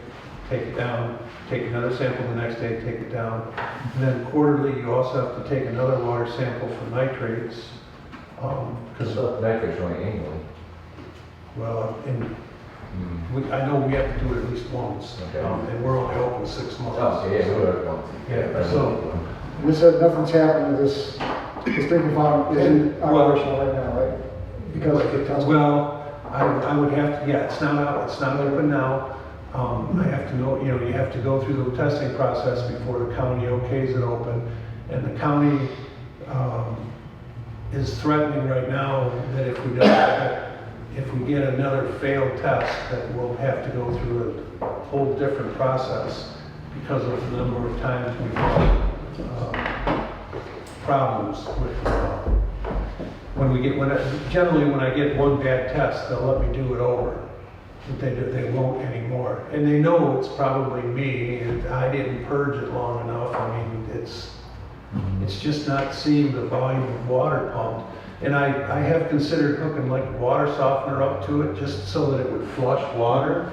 take it down, take another sample the next day, take it down. And then quarterly, you also have to take another water sample for nitrates. Because Because, nitrates only annually. well, I know we have to do it at least once, Okay. and we're only open 6 months. Oh, yeah, we would have. Yeah, so- And this said nothing's happened to this drinking fountain isn't operational right now, right? Because of the testing. Well, I would have to, yeah, it's not open now. I have to know, you have to go through the testing process before the county okays it open. And the county, is threatening right now that if we get another failed test, that we'll have to go through a whole different process because of the number of times we've had, problems with, generally when I get one bad test, they'll let me do it over. But they won't anymore. And they know it's probably me, and I didn't purge it long enough. I mean, it's just not seeing the volume of water pumped. And I have considered hooking like a water softener up to it just so that it would flush water.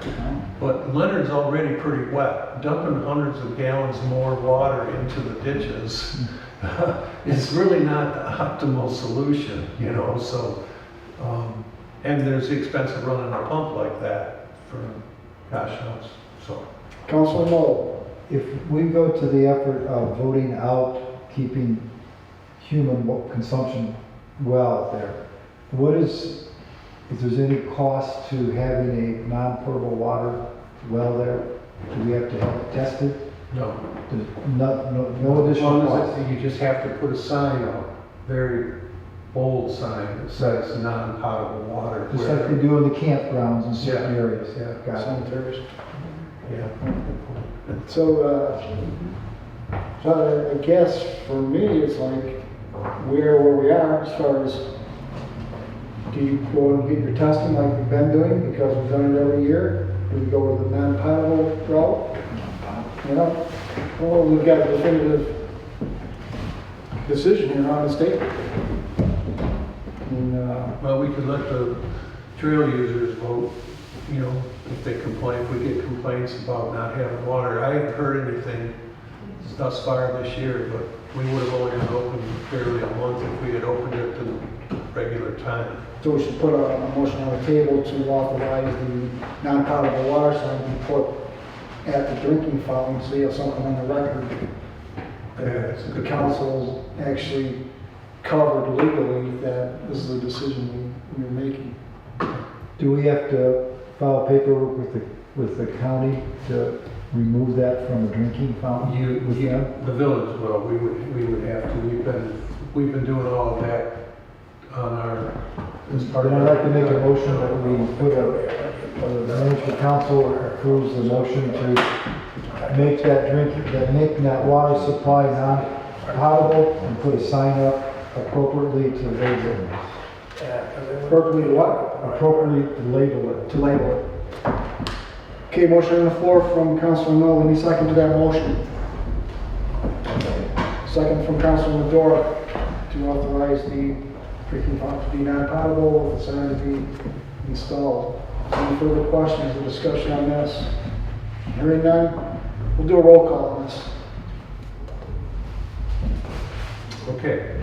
But Leonard's already pretty wet. Dumping hundreds of gallons more water into the ditches is really not the optimal solution, so. And there's the expense of running a pump like that for gosh knows, so. Councilman Moll, If we go to the effort of voting out keeping human consumption well there, if there's any cost to having a non-potable water well there, do we have to have it tested? No. There's no additional As long as cost? you just have to put a sign up, very bold sign that says non-potable water. Just like they do in the campgrounds in certain Yeah. areas? Yeah. Got it. cemeteries. Yeah. So I guess for me, it's like, where we are as far as, do you go and get your testing like we've been doing, because we've done it every year? Do we go with the non-potable route? Well, we've got a definitive decision here on the state. And, Well, we could let the trail users vote, if they complain, if we get complaints about not having water. I haven't heard anything thus far this year, but we would have only been open barely a month if we had opened it to the regular time. so we should put a motion on the table to authorize the non-potable water sign to be put at the drinking fountain, so you have something on the record. That's a The good council's actually covered legally that this is a decision we're making. Do we have to file paperwork with the county to remove that from the drinking fountain? The village will, we would have to, we've been doing all of that on as part of. Then I'd like to make a motion that we put the management council approves the motion to make that water supply non-potable and put a sign up appropriately to label it. Appropriately what? Appropriately to label it. To label it. Okay, motion on the floor from Councilman Mill. Any second to that motion? Second from Councilman Medora to authorize the drinking fountain to be non-potable with the sign to be installed. Any further questions or discussion on this? Hearing none, we'll do a roll call on this. Okay.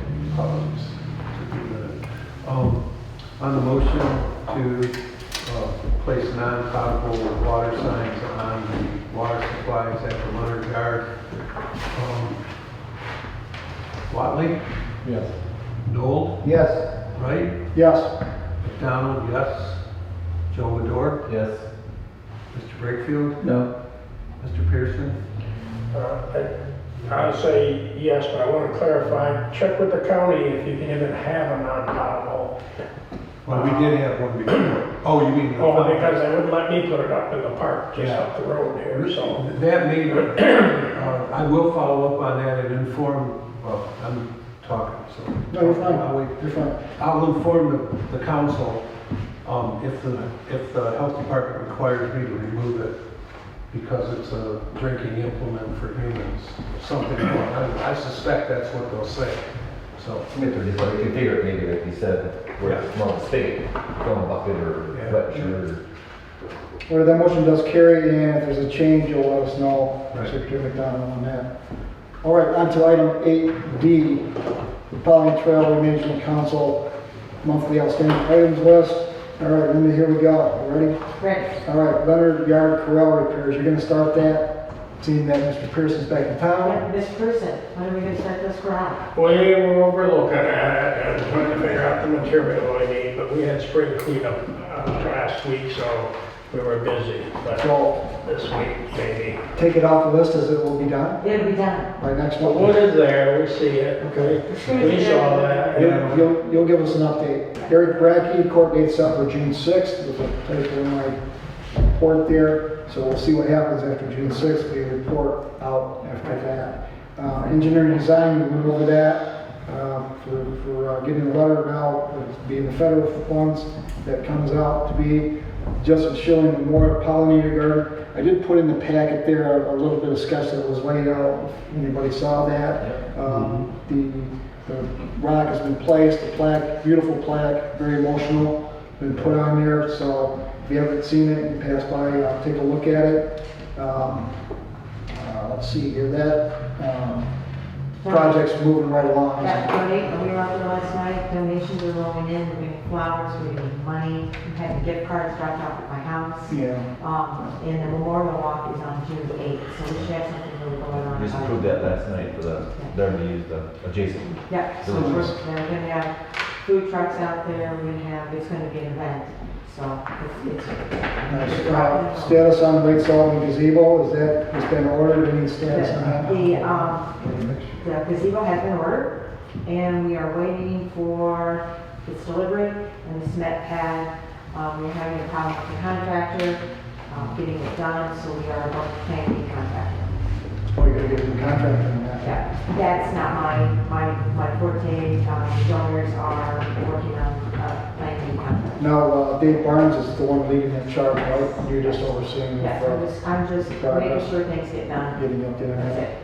On the motion to place non-potable water signs on the water supplies at the Leonard Yard. Watley? Yes. Noel? Yes. Wright? Yes. McDonald, yes. Joe Medor? Yes. Mr. Brakefield? No. Mr. Pearson? I'll say yes, but I want to clarify, check with the county if you can even have a non-potable. Well, we did have one before. Oh, you mean? Oh, because they wouldn't let me put it up in the park, just up the road here, so. That may, I will follow up on that and inform, well, I'm talking, so. No, you're fine. You're fine. I'll inform the council, if the health department requires me to remove it because it's a drinking implement for humans, something, I suspect that's what they'll say. So, I mean, they're just like, you can figure it maybe, like you said, where it's more of a spigot, filling a bucket or Yeah. wet shirt or. Well, that motion does carry, and if there's a change, you'll let us know, Right. Secretary McDonald, on that. All right, on to item 8D, the Pauline Trail Management Council monthly outstanding items list. All right, Linda, here we go. You ready? Ready. All right, Leonard Yard Corral repairs, you're gonna start that, seeing that Mr. Pearson's back in town. This person, when are we gonna start this garage? We were overlooking it and trying to figure out the material we need, but we had spring cleanup last week, so we were busy. But So this week, maybe. take it off the list as it will be done It'll be done. by next The month. wood is there, we see it. Okay. We saw that. You'll give us an update. Eric Brackey, court date set for June 6th, with a typo in my report there. So we'll see what happens after June 6th, we report out after that. Engineering design, we went over that, for getting a letter now, being the federal funds, that comes out to be Justin Schilling Memorial Pollinator Garden. I did put in the packet there a little bit of sketch that was laid out, if anybody saw that. The rock has been placed, the plaque, beautiful plaque, very emotional, been put on there. So if you haven't seen it, you pass by, take a look at it. Let's see here, that project's moving right along. That donate, we were out there last night, donations are rolling in, we have flowers, we have money, we had gift cards dropped off at my house. Yeah, And the memorial walk is on June 8th, so we should have something really going on. We just approved that last night for them to use the adjacent. Yeah, so they're gonna have food trucks out there, we're gonna have, it's gonna be an event, so it's. nice. Status on the Lake Sullivan gazebo, is that, has been ordered, any status on that? The gazebo has been ordered, and we are waiting for its delivery and the cement pad. We're having a problem with the contractor, getting it done, so we are about to plan the contractor. Oh, you gotta get a new contract on that. Yeah, that's not my forte. The donors are working on planning the contract. Now, Dave Barnes is the one leading that charge, right? You're just overseeing the Yes, I'm just making sure things get done. getting up there. That's it.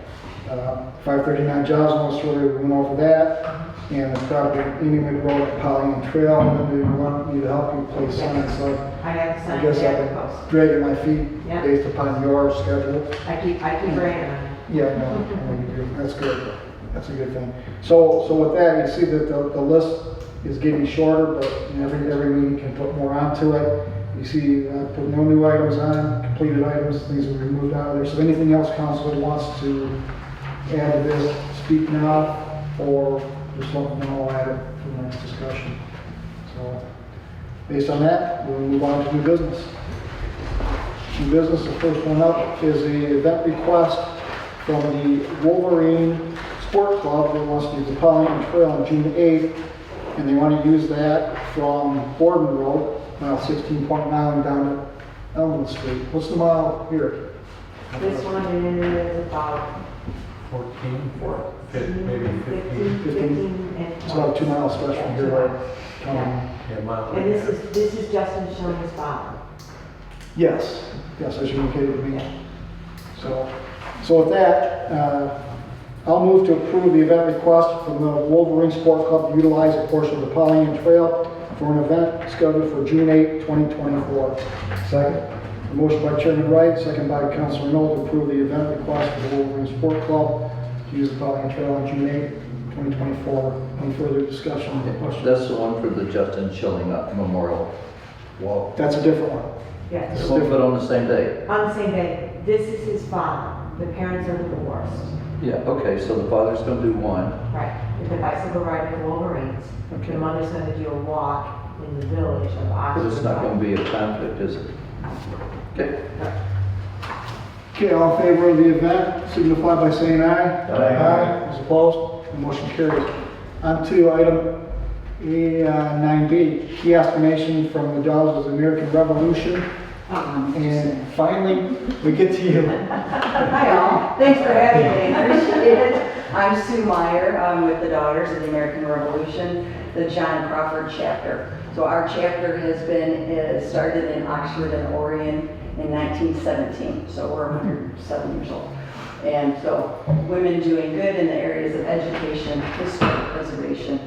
539 Jobs, almost really went over that. And the property, Indian Road, Pollyant Trail, and then we want you to help you place signs, so I have to I sign guess the I've other been post. dragging my feet Yeah. based upon your schedule. I keep bringing it on. Yeah, I know, you do. That's good, that's a good thing. So with that, you see that the list is getting shorter, but every meeting can put more onto it. You see, put no new items on, completed items, things are removed out of there. So anything else council wants to add to this, speak now, or just something I'll add it for the next discussion. So, based on that, we'll move on to new business. New business, the first one up is the event request from the Wolverine Sport Club, who wants to use the Pollyant Trail on June 8th, and they want to use that from Borden Road, mile 16.9 down to Elm Street. What's the mile here? This one is about 14, maybe 15. 15 and It's about a 2 mile stretch from here, right? Yeah, mile And and a half. this is Justin showing his father. Yes, as you indicated to me. So with that, I'll move to approve the event request from the Wolverine Sport Club to utilize a portion of the Pollyant Trail for an event scheduled for June 8, 2024. Second? A motion by Chairman Wright, second by Councilor Knoll to approve the event request for the Wolverine Sport Club to use the Pollyant Trail on June 8, 2024. Any further discussion or questions? That's the one for the Justin Schilling Memorial Wall. That's a different one. Yeah, It's both put on the same day. on the same day. This is his father. The parents are divorced. Yeah, okay, so the father's gonna do one. Right. The bicycle ride with Wolverines. Okay. The mother's gonna do a walk in the village of Oxford. But it's not gonna be a conflict, is it? Okay. Okay, all in favor of the event, signify by saying aye. Aye. Those opposed, the motion carries. On to item 9B, kiosk donation from the Daughters of the American Revolution. And finally, we get to you. Hi all, thanks for having me, I appreciate it. I'm Sue Meyer, I'm with the Daughters of the American Revolution, the John Crawford chapter. So our chapter has been started in Oxford and Orion, in 1917, so we're 107 years old. And so women doing good in the areas of education, history, preservation,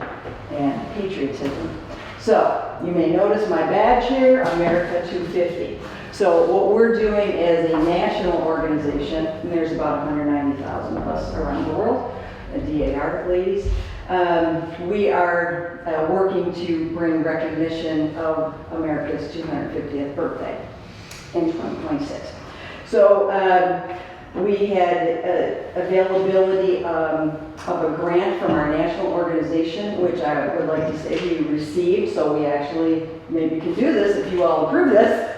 and patriotism. So you may notice my badge here, America 250. So what we're doing as a national organization, and there's about 190,000 of us around the world, DAR ladies, we are working to bring recognition of America's 250th birthday in 2026. So we had availability of a grant from our national organization, which I would like to say we received, so we actually maybe can do this if you all approve this.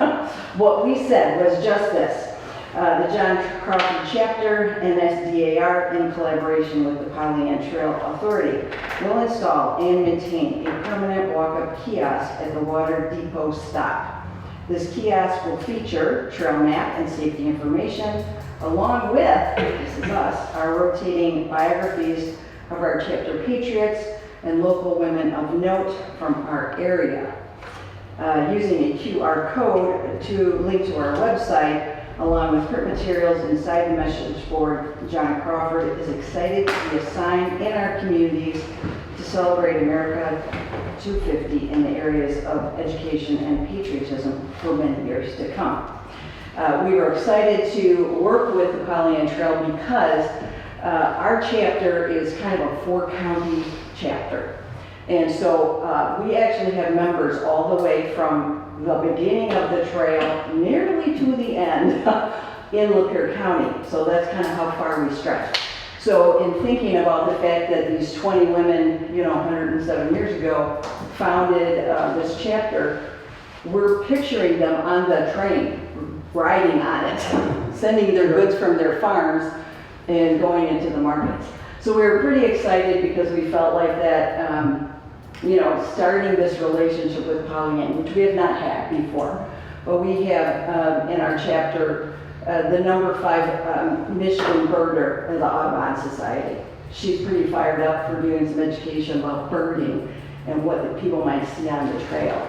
What we said was just this. The John Crawford Chapter and SDAR, in collaboration with the Pollyant Trail Authority, will install and maintain a permanent walk-up kiosk at the Water Depot stop. This kiosk will feature trail map and safety information, along with, this is us, our rotating biographies of our chapter patriots and local women of note from our area. Using a QR code to link to our website, along with print materials inside the message board, John Crawford is excited to be a sign in our communities to celebrate America 250 in the areas of education and patriotism for many years to come. We were excited to work with the Pollyant Trail because our chapter is kind of a 4-county chapter. And so we actually have members all the way from the beginning of the trail nearly to the end in Lapeer County. So that's kind of how far we stretch. So in thinking about the fact that these 20 women, 107 years ago, founded this chapter, we're picturing them on the train, riding on it, sending their goods from their farms and going into the markets. So we were pretty excited because we felt like that, starting this relationship with Pollyant, which we have not had before. But we have in our chapter the number 5 Michigan birder of the Audubon Society. She's pretty fired up for doing some education about birding and what the people might see on the trail.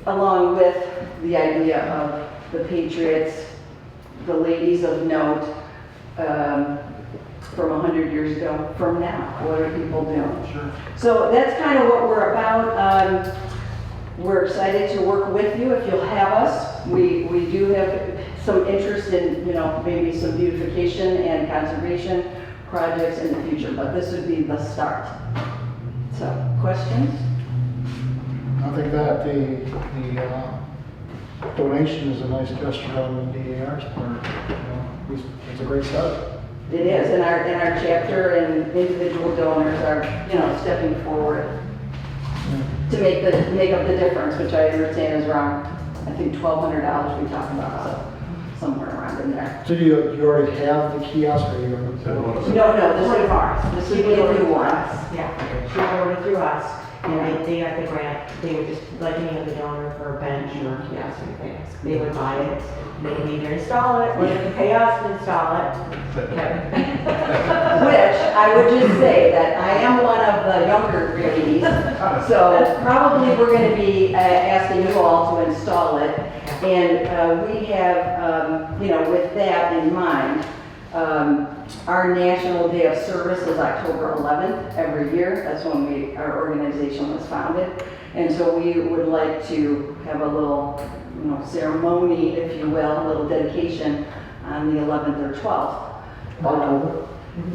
Along with the idea of the patriots, the ladies of note, from 100 years ago, from now, what are people doing? Sure. So that's kind of what we're about. We're excited to work with you if you'll have us. We do have some interest in, maybe some beautification and conservation projects in the future, but this would be the start. So, questions? I think that the donation is a nice gesture on the DAR's part. It's a great start. It is, and our chapter and individual donors are, stepping forward to make up the difference, which I understand is around, I think $1,200 we talked about, so somewhere around in there. So you already have the kiosk, or you're going to? No, this is ours. This would be a new one. Yeah, she ordered through us, and they got the grant. They would just, like any other donor for a bench or a kiosk or things, they would buy it. They can either install it, or they can pay us to install it. Which, I would just say that I am one of the younger ladies, so probably we're going to be asking you all to install it. And we have, with that in mind, our National Day of Service is October 11th every year. That's when our organization was founded. And so we would like to have a little, ceremony, if you will, a little dedication on the 11th or 12th. October.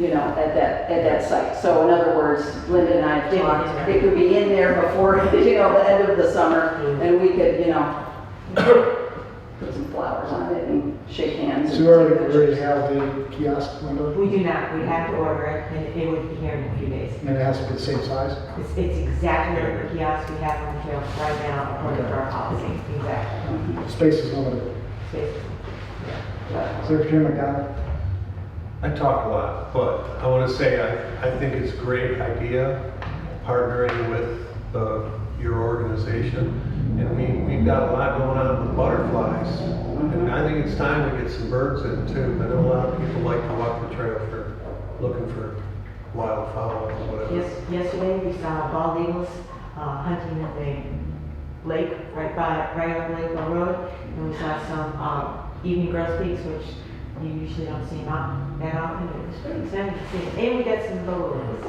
At that site. So in other words, Linda and I have talked, it could be in there before, the end of the summer, and we could, put some flowers on it and shake hands. So and you already take pictures. have the kiosk window, We do not, we have to order it, and it would be here in a few days. and it has to be the same size? It's exactly like the kiosk we have on the trail right now, according to our policy, exactly. Space is limited. Secretary McDonald? I talk a lot, but I want to say I think it's a great idea partnering with your organization. And we've got a lot going on with butterflies. And I think it's time to get some birds in too. I know a lot of people like to walk the trail for looking for wildfowl or whatever. Yesterday we saw bald eagles hunting lake, right on Lakeville Road. And we saw some evening grosbeaks, which you usually don't see that often. It was pretty exciting to see. And we got some logos.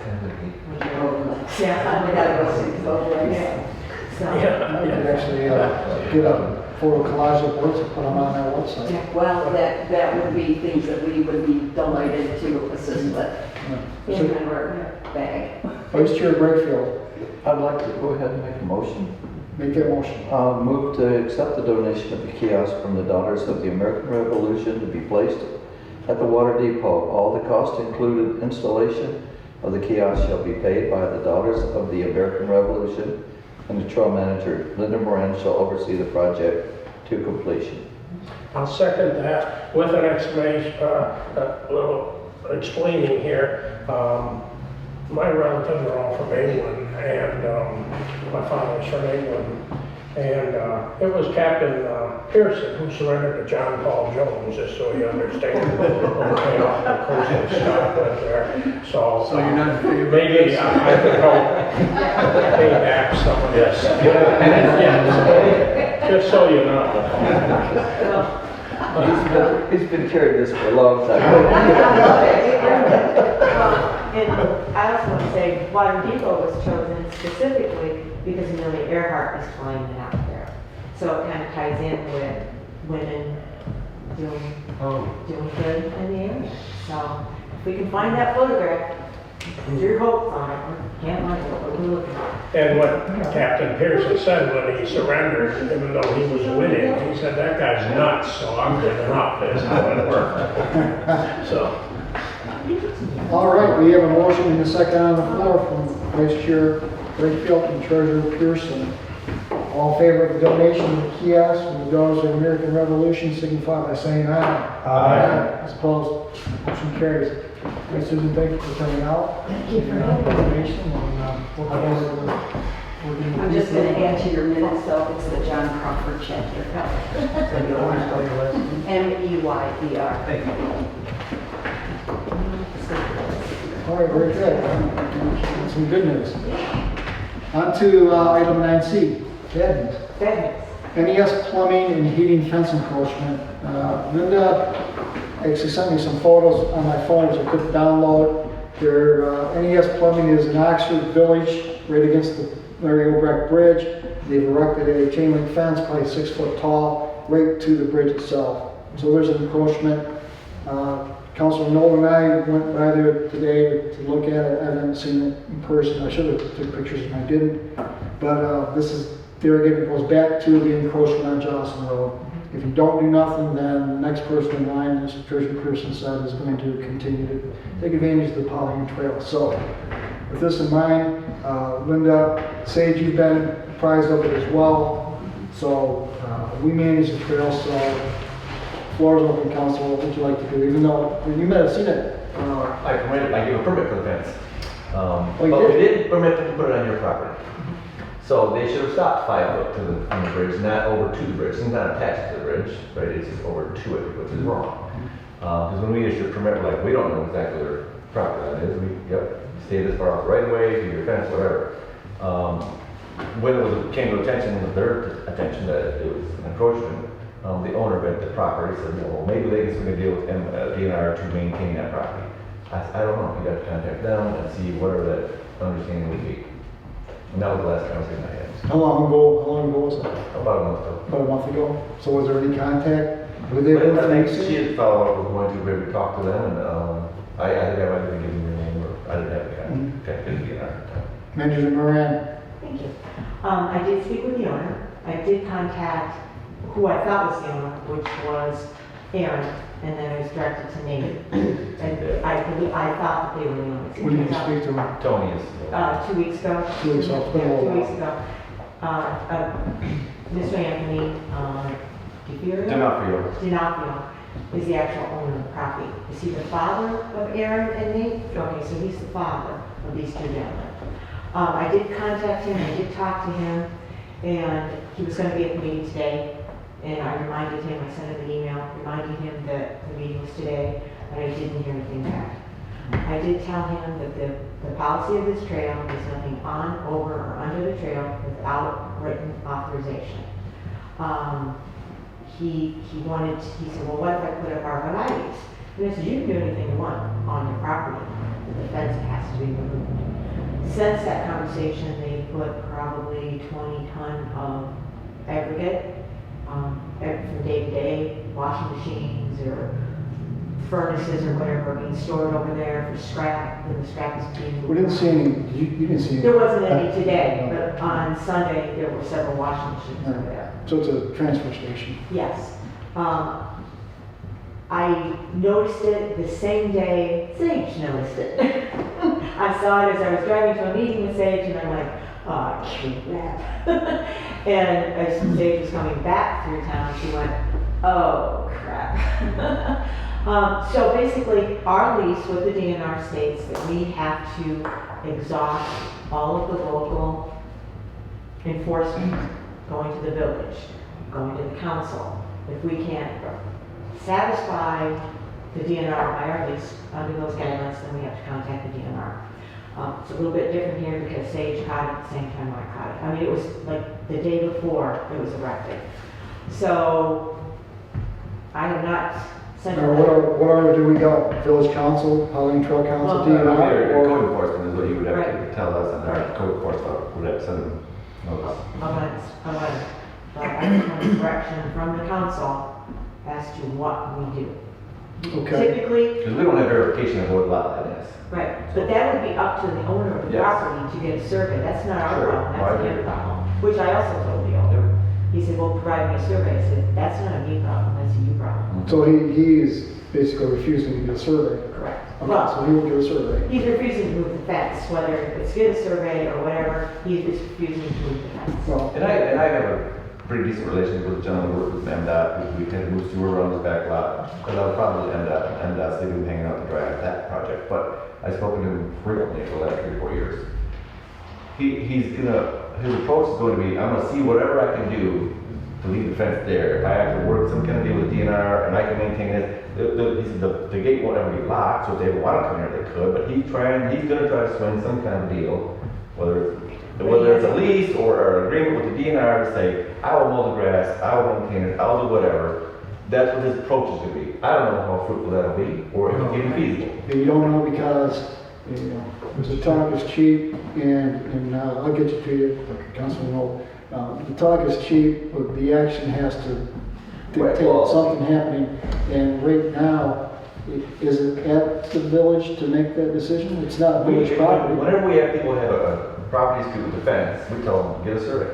Yeah, We gotta go see the photos. yeah. So, I could actually get a photo collage of works and put them on our website. yeah. Well, that would be things that we would be delighted to assist with in So, our bag. Vice Chair Brakefield, I'd like to go ahead and make a motion. make that motion. Move to accept the donation of the kiosk from the Daughters of the American Revolution to be placed at the water depot. All the cost included installation of the kiosk shall be paid by the Daughters of the American Revolution, and the trail manager, Linda Moran, shall oversee the project to completion. I'll second that with an explanation, a little explaining here. My relatives are all from England, and my father's from England. And it was Captain Pearson who surrendered to John Paul Jones, just so you understand. Okay, off the coast of Scotland there. So So you're not in favor of maybe this? I could help pay back some of this. Yeah, just so you know. He's been carrying this for a long time. And I also want to say, Water Depot was chosen specifically because Amelia Earhart is flying it out there. So it kind of ties in with women doing good in the area. So if we can find that photograph, your hopes on it, can't find it, but we're looking. And what Captain Pearson said when he surrendered, even though he was winning, he said, that guy's nuts, so I'm giving up, is how it worked. So, All right, we have a motion and a second on the floor from Vice Chair Brakefield and Treasurer Pearson. All in favor of the donation of the kiosk from the Daughters of the American Revolution, signify by saying aye. Aye. As opposed, motion carries. All right, Susan, thank you for coming out. Thank you for And, having me. information and, we'll go over the- we're gonna- I'm just gonna add to your minutes, so it's the John Crawford check here. Meyber. Thank you. All right, very good. Some good news. On to item 9C, bad news. Goodness. NES plumbing and heating fence encroachment. Linda actually sent me some photos on my phone which I couldn't download. Their NES plumbing is in Oxford Village, right against the Larry Obrecht Bridge. They've erected a chain link fence, probably 6 foot tall, right to the bridge itself. So there's an encroachment. Councilor Nolan and I went by there today to look at it. I haven't seen it in person. I should have took pictures and I didn't. But this is, there again, it goes back to the encroachment on Johnson Road. If you don't do nothing, then the next person in line, as Treasurer Pearson said, is going to continue to take advantage of the Pollywood Trail. So with this in mind, Linda, Sage, you've been apprised of it as well. So we manage the trail, so floor is open, council, what would you like to do? Even though you might have seen it. I gave a permit for the fence. you But we did? didn't permit them to put it on your property. So they should have stopped 5 foot on the bridge, not over to the bridge. It's not attached to the bridge, right? It's just over to it, which is wrong. Because when we issued a permit, we're like, we don't know exactly where property that is. We, stay this far off the right of way, do your fence, whatever. When it came to their attention that it was an encroachment, the owner of the property said, well, maybe they can swing a deal with DNR to maintain that property. I don't know, you got to contact them and see whatever that understanding would be. And that was the last conversation I had. How long ago was that? About a month ago. About a month ago. So was there any contact? Were they But able I to think fix it? she had followed up with going to maybe talk to them, and I think I might have given your name, or I didn't have the contact, didn't get our time. Manager Moran. Thank you. I did speak with the owner. I did contact who I thought was the owner, which was Aaron, and then it was directed to me. And I thought that they were the owners. When did you speak to him? Tony is. 2 weeks ago. 2 weeks ago. It's been a Yeah, little 2 weeks while. ago. Mr. Anthony D'Onofrio. D'Onofrio is the actual owner of the property. Is he the father of Aaron and Nate? Okay, so he's the father of these two gentlemen. I did contact him, I did talk to him, and he was going to be at the meeting today. And I reminded him, I sent him an email, reminding him that the meeting was today, but I didn't hear anything back. I did tell him that the policy of this trail is nothing on, over, or under the trail without written authorization. He said, well, what if I put up arborvitae's? And I said, you can do anything you want on your property, the fence has to be removed. Since that conversation, they put probably 20 ton of aggregate, from day to day, washing machines or furnaces or whatever being stored over there for scrap, and the scrap is being moved. We didn't see any, you didn't see any. There wasn't any today, but on Sunday, there were several washing machines over there. So it's a transfer station. Yes. I noticed it the same day Sage noticed it. I saw it as I was driving to a meeting with Sage, and I'm like, oh, crap. And as Sage was coming back through town, she went, oh, crap. So basically, our lease with the DNR states that we have to exhaust all of the local enforcement, going to the village, going to the council. If we can't satisfy the DNR by our lease under those guidelines, then we have to contact the DNR. It's a little bit different here because Sage caught it at the same time I caught it. I mean, it was like the day before it was erected. So I have not sent Now, what order do we got? Village council, Howling Trail Council, Well, DNR? Code or- enforcement is what you would have to Right. tell us, and our Right. code enforcement would have to send them notice. I just want direction from the council as to what we do. Okay. Typically, Because we don't have verification of what lot line is. right, but that would be up to the owner of the Yes. property to get a survey. That's not our Sure. problem, I that's agree. their problem, which I also told the owner. He said, well, provide me a survey. I said, that's not a me problem, that's a you problem. So he is basically refusing to get a survey. Correct. Okay, Well, so he will get a survey. he's refusing to move the fence, whether it's get a survey or whatever, he's just refusing to move the fence. Well, And I have a pretty decent relationship with the gentleman who works with MDOT. We tend to move sewer around his back lot. Because I was probably MDOT, and MDOT's, they've been hanging out to dry at that project. But I've spoken to him frequently for the last 3 or 4 years. His approach is going to be, I'm gonna see whatever I can do to leave the fence there. If I have to work some kind of deal with DNR and I can maintain it, he said the gate won't ever be locked, so if they want to come here, they could, but he's gonna try to swing some kind of deal, whether it's a lease or an agreement with the DNR to say, I will mow the grass, I will maintain it, I'll do whatever. That's what his approach is gonna be. I don't know how fruitful that'll be, or if it's even feasible. you don't know because, you know, the talk is cheap and I'll get you to you, like Councilman Knoll. The talk is cheap, but the action has to Right, dictate well- something happening. And right now, is it at the village to make that decision? It's not village property. Whenever we have people have a property dispute with the fence, we tell them, get a survey.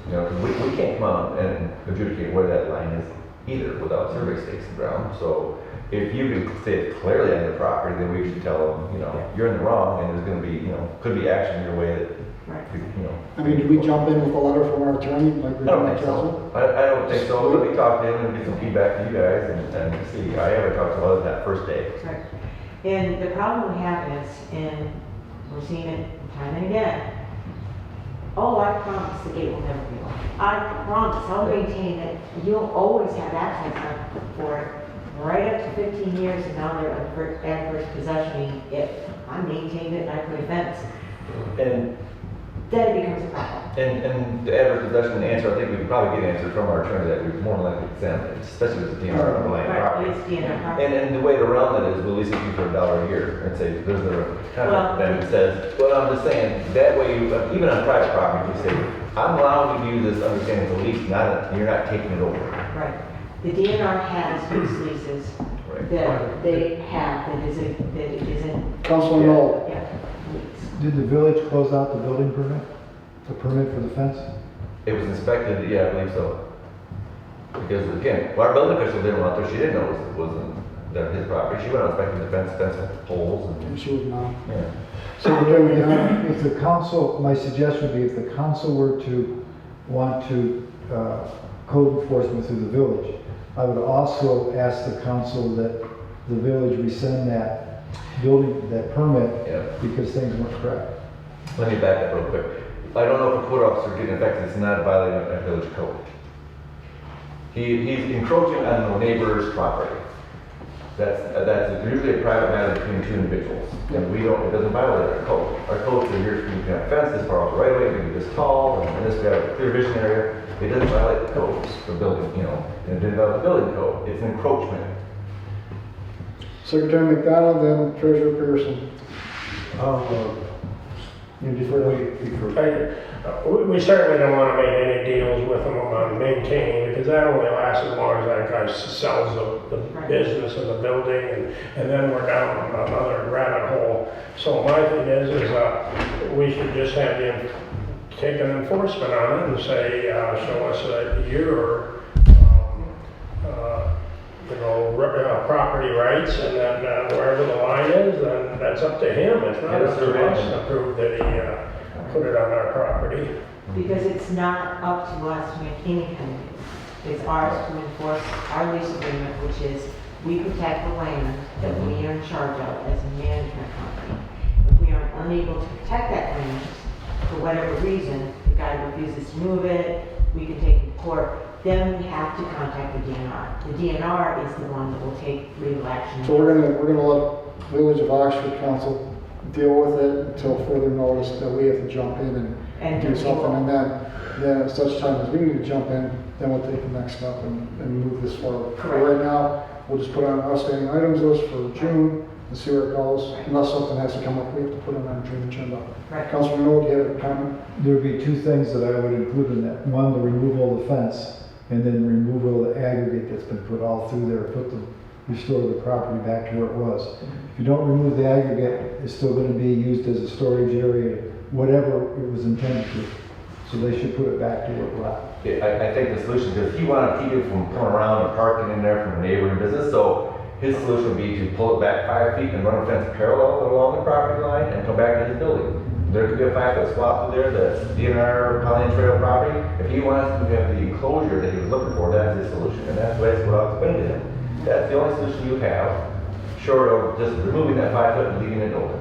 You know, 'cause we can't come out and adjudicate where that line is either without survey stakes in the ground. So if you can say it's clearly on your property, then we should tell them, you know, you're in the wrong and there's gonna be, you know, could be action your way that, Right. you know. I mean, do we jump in with a letter from our attorney, like we I don't did think in Charleston? so. I don't think so. Let me talk to him and get some feedback to you guys and see. I haven't talked to others that first day. Right. And the problem we have is, and we're seeing it time and again, oh, I promise the gate will never be locked. I promise, I'll maintain it. You'll always have access for it, right up to 15 years, and now they're adverse possession. If I maintained it and I put a fence, And then it becomes a problem. And the adverse possession answer, I think we could probably get an answer from our attorney that we're more than likely exempt, especially with the DNR underlying Right, property. it's DNR property. And the way around that is we'll lease it to you for $1 a year and say, there's the Well- contract, then it says, well, I'm just saying, that way, even on private property, you say, I'm allowing you to use this understanding of lease, you're not taking it over. Right. The DNR has use leases Right. that they have that isn't, Councilman Knoll, yeah, lease. Did the village close out the building permit? The permit for the fence? It was inspected, yeah, I believe so. Because again, our building official didn't want to, she didn't know it wasn't his property. She went out inspecting the fence poles and, she was not. yeah. So we're doing that. If the council, my suggestion would be if the council were to want to code enforcement through the village, I would also ask the council that the village rescind that building, that permit, Yeah. because things weren't correct. Let me back up real quick. I don't know if a code officer getting affected, it's not violating a village code. He's encroaching on the neighbor's property. That's usually a private matter between two individuals, and we don't, it doesn't violate our code. Our code says you can have fences far off the right of way, maybe this tall, and this we have a clear vision area. It doesn't violate the codes for building, you know, and it didn't violate the building code, it's an encroachment. Secretary McDonald, then Treasurer Pearson. You defer to We certainly don't want to make any deals with them on maintaining, because that only lasts as long as that guy sells the business and the building, and then we're down another rabbit hole. So my thing is we should just have them take an enforcement on it and say, show us your, property rights, and then wherever the line is, then that's up to him. It's not up to us to prove that he put it on our property. Because it's not up to us to make any kind of deal. It's ours to enforce our lease agreement, which is we protect the land that we are in charge of as a management company. If we are unable to protect that land, for whatever reason, the guy refuses to move it, we can take it to court, then we have to contact the DNR. The DNR is the one that will take legal action. So we're gonna let Village of Oxford Council deal with it until further notice that we have to jump in and do something, and then at such time as we need to jump in, then we'll take the next step and move this forward. Correct. For right now, we'll just put on an outstanding items list for June and see where it goes. Unless something has to come up, we have to put it on the June agenda. Right. Councilman Noel, do you have a comment? There would be two things that I would include in that. One, the removal of the fence, and then removal of the aggregate that's been put all through there, restore the property back to where it was. If you don't remove the aggregate, it's still going to be used as a storage area, whatever it was intended to. So they should put it back to where it was. I think the solution is if he wanted to keep it from coming around and parking in there from a neighboring business, so his solution would be to pull it back 5 feet and run a fence parallel along the property line and come back to his building. There could be a 5-foot swap through there that's DNR Polynesian Trail property. If he wants to have the enclosure that he was looking for, that's his solution, and that's what I'll explain to him. That's the only solution you have, short of just removing that 5 foot and leaving it open.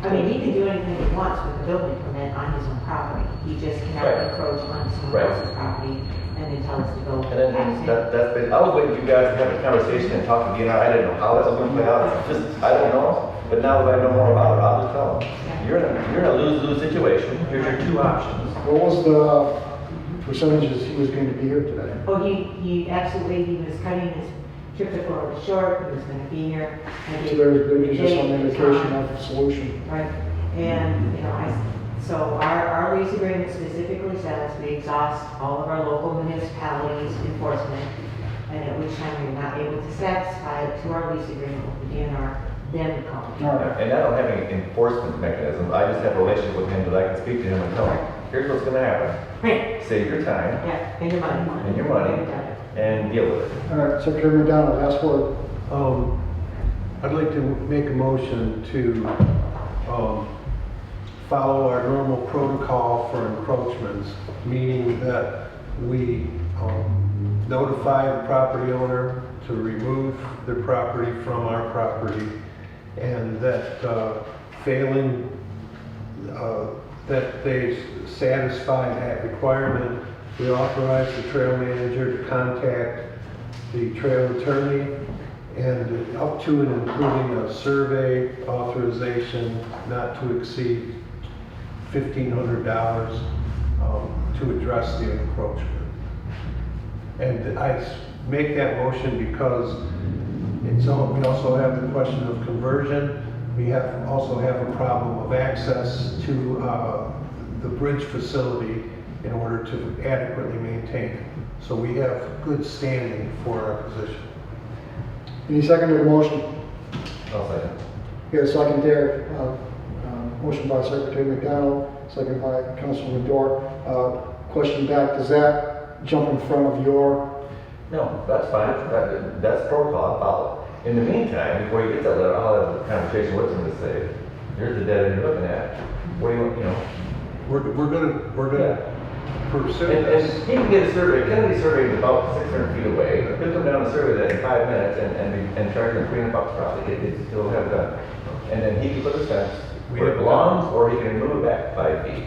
I mean, he can do anything he wants with the building permit on his own property. He just cannot Right. encroach on someone Right. else's property and then tell us to go. And then tax it. that's been, I was waiting for you guys to have a conversation and talk to DNR. I didn't know how that was going to play out. It's just, I don't know. But now that I know more about it, I'll just tell them. You're in a lose-lose situation. Here's your two options. What was the percentages he was going to be here today? Oh, he absolutely, he was cutting his trip to Florida short, he was gonna be here. I So gave there's just the some date, the indication time. of a solution. Right, and, so our lease agreement specifically says we exhaust all of our local municipalities enforcement, and at which time we're not able to satisfy it to our lease agreement with the DNR, then we call. All right. And I don't have any enforcement mechanisms. I just have a relationship with him that I can speak to him and tell him, here's what's going to happen. Right, Save your time yeah, and your money. and your money and deal with it. All right, Secretary McDonald, last word. I'd like to make a motion to follow our normal protocol for encroachments, meaning that we notify the property owner to remove their property from our property, and that failing that they satisfy that requirement, we authorize the trail manager to contact the trail attorney, and up to and including a survey authorization not to exceed $1,500 to address the encroachment. And I make that motion because we also have the question of conversion. We also have a problem of access to the bridge facility in order to adequately maintain it. So we have good standing for our position. Any second to the motion? I'll second. Here, second there. Motion by Secretary McDonald, second by Councilman Dorr. Question back, does that jump in front of your? No, that's fine. That's protocol. I'll follow. In the meantime, before you get that letter, I'll have a conversation with him to say, here's the dead end you're looking at. What do you want, We're gonna pursue And this. he can get a survey. Kennedy survey is about 600 feet away. He'll come down and survey that in 5 minutes and charge him $300 probably. He'll have it done. And then he can put his fence where it belongs, or he can move it back 5 feet.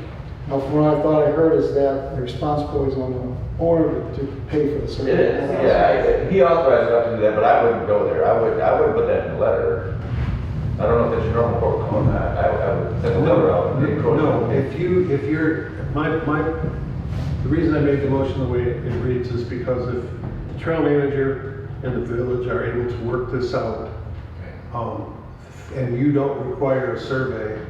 Now, from what I thought I heard is that the responsibility is on the owner to pay for the survey. It is, yeah, he authorized us to do that, but I wouldn't go there. I would put that in the letter. I don't know if that's your normal protocol on that. I would send a letter out. and encroach No, on it. if you're, the reason I made the motion the way it reads is because if the trail manager and the village are able to work this out, and you don't require a survey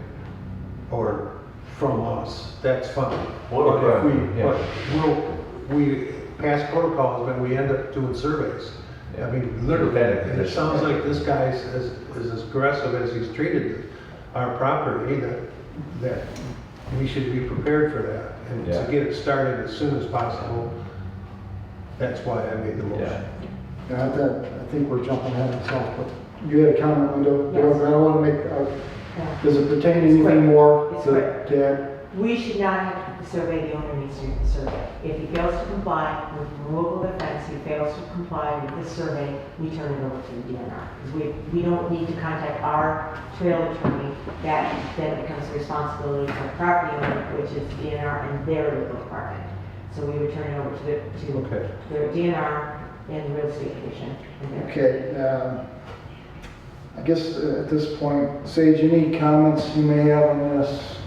or from us, that's fine. We'll But if we, require- but we pass protocols, then we end up doing surveys. I mean, literally, and it sounds like this guy is as aggressive as he's treated our property, that we should be prepared for that. And Yeah. to get it started as soon as possible, that's why I made the motion. Yeah. I think we're jumping ahead of ourselves, but you had a comment, Linda? Yes. I don't want to make, Yeah. does it pertain to It's quick. anything more It's to quick. Dad? We should not have to survey, the owner needs to do the survey. If he fails to comply with removal of the fence, he fails to comply with this survey, we turn it over to the DNR. Because we don't need to contact our trail attorney, that then becomes the responsibility of the property owner, which is the DNR and their legal department. So we would turn it over to Okay. the DNR and the real estate commission. and their- Okay, I guess at this point, Sage, any comments you may have on this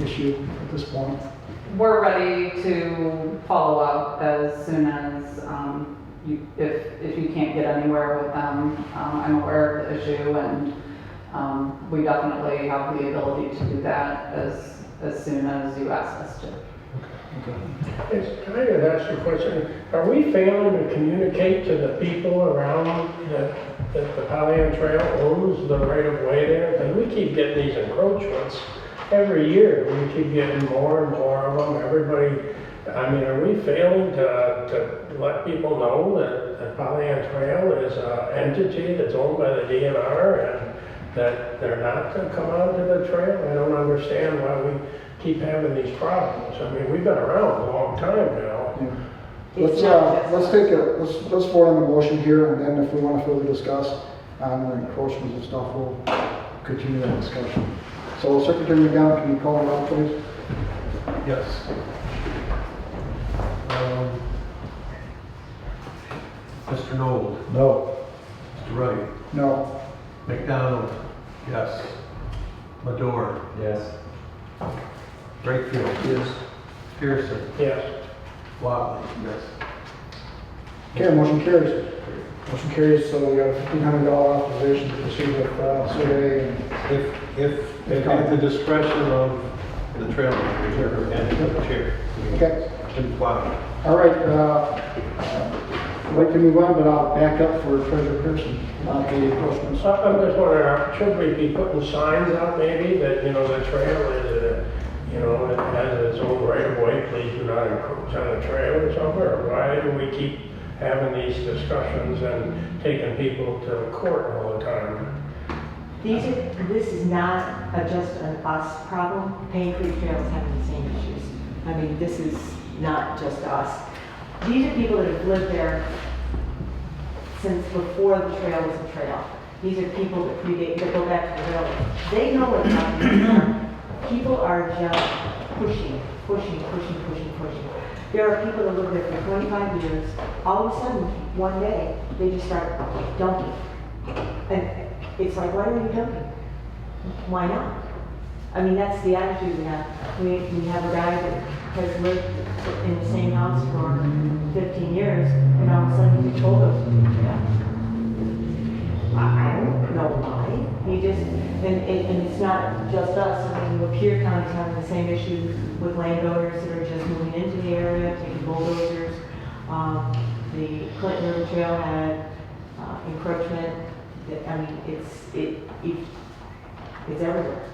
issue at this point? We're ready to follow up as soon as, if you can't get anywhere with them. I'm aware of the issue, and we definitely have the ability to do that as soon as you ask us to. Can I ask you a question? Are we failing to communicate to the people around that the Pollyant Trail owns the right of way there? Because we keep getting these encroachments every year. We keep getting more and more of them. Everybody, I mean, are we failing to let people know that Pollyant Trail is an entity that's owned by the DNR and that they're not to come onto the trail? I don't understand why we keep having these problems. I mean, we've been around a long time now. It's not just- Let's vote on the motion here, and then if we want to further discuss on the encroachments and stuff, we'll continue that discussion. So Secretary McGowan, can you call it out, please? Yes. Mr. Knoll, No. Mr. Wright, No. McDonald, yes. Madore, Yes. Brakefield. Yes. Pearson, Yes. Watley. Yes. Okay, motion carries. Motion carries, so we got a $1,500 authorization to proceed with survey and If at the discretion of the trail manager and the chair. Okay. And plow. All right, I'd like to move on, but I'll back up for Treasurer Pearson about the encroachments. So I'm just wondering, should we be putting signs out maybe that, you know, the trail is, you know, it has its own right of way, please do not encroach on the trail or something? Or why do we keep having these discussions and taking people to court all the time? This is not just an us problem. Pain Creek Trail is having the same issues. I mean, this is not just us. These are people that have lived there since before the trail was a trail. These are people that go back to the railroad. They know what's happening. People are just pushing. There are people that live there for 25 years. All of a sudden, one day, they just start dumping. And it's like, why are you dumping? Why not? I mean, that's the attitude we have. We have a guy that has lived in the same house for 15 years, and all of a sudden he's told us, I don't know why. He just, and it's not just us. I mean, Lapeer County's having the same issue with landowners that are just moving into the area, taking bulldozers. The Clinton River Trail had encroachment. I mean, it's everywhere.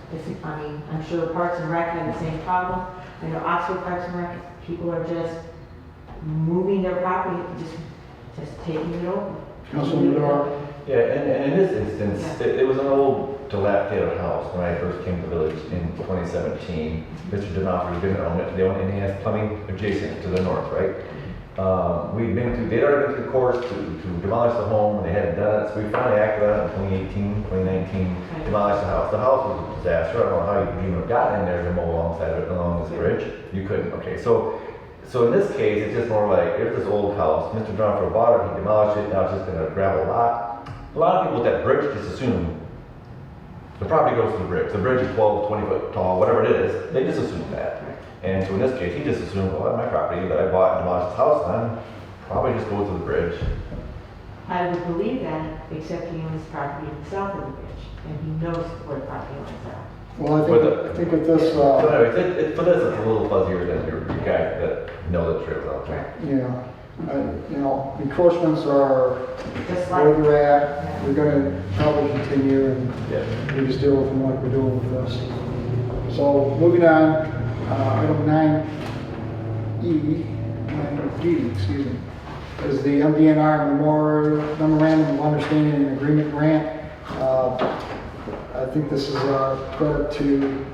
I mean, I'm sure Parks and Rec had the same problem. I know Oxford Parks and Rec, people are just moving their property, just taking it over. Councilman Madore. Yeah, and in this instance, it was an old dilapidated house when I first came to the village in 2017. Mr. D'Onofrio didn't own it, and he has plumbing adjacent to the north, right? they'd already been to the courts to demolish the home, and they hadn't done it, so we finally acted on it in 2019, demolished the house. The house was a disaster, I don't know how you could even have gotten in there to mow alongside it, along this bridge. You couldn't, okay, so in this case, it's just more like, here's this old house, Mr. Dunford bought it, he demolished it, now it's just gonna gravel lot. A lot of people with that bridge just assume the property goes to the bridge. The bridge is 12, 20 foot tall, whatever it is, they just assume that. And so in this case, he just assumed, well, my property that I bought and demolished this house on, probably just goes to the bridge. I would believe that, except he owns property south of the bridge, and he knows where the property lines are. Well, I think with this, So anyways, for this, it's a little fuzzier than your guys that know the trails out there. encroachments are Just where like, they're at. We're gonna probably continue and Yeah. we just deal with them like we're doing with this. So moving on, item 9E, 9D, excuse me, is the MDNR Memorandum of Understanding and Agreement Grant. I think this is a credit to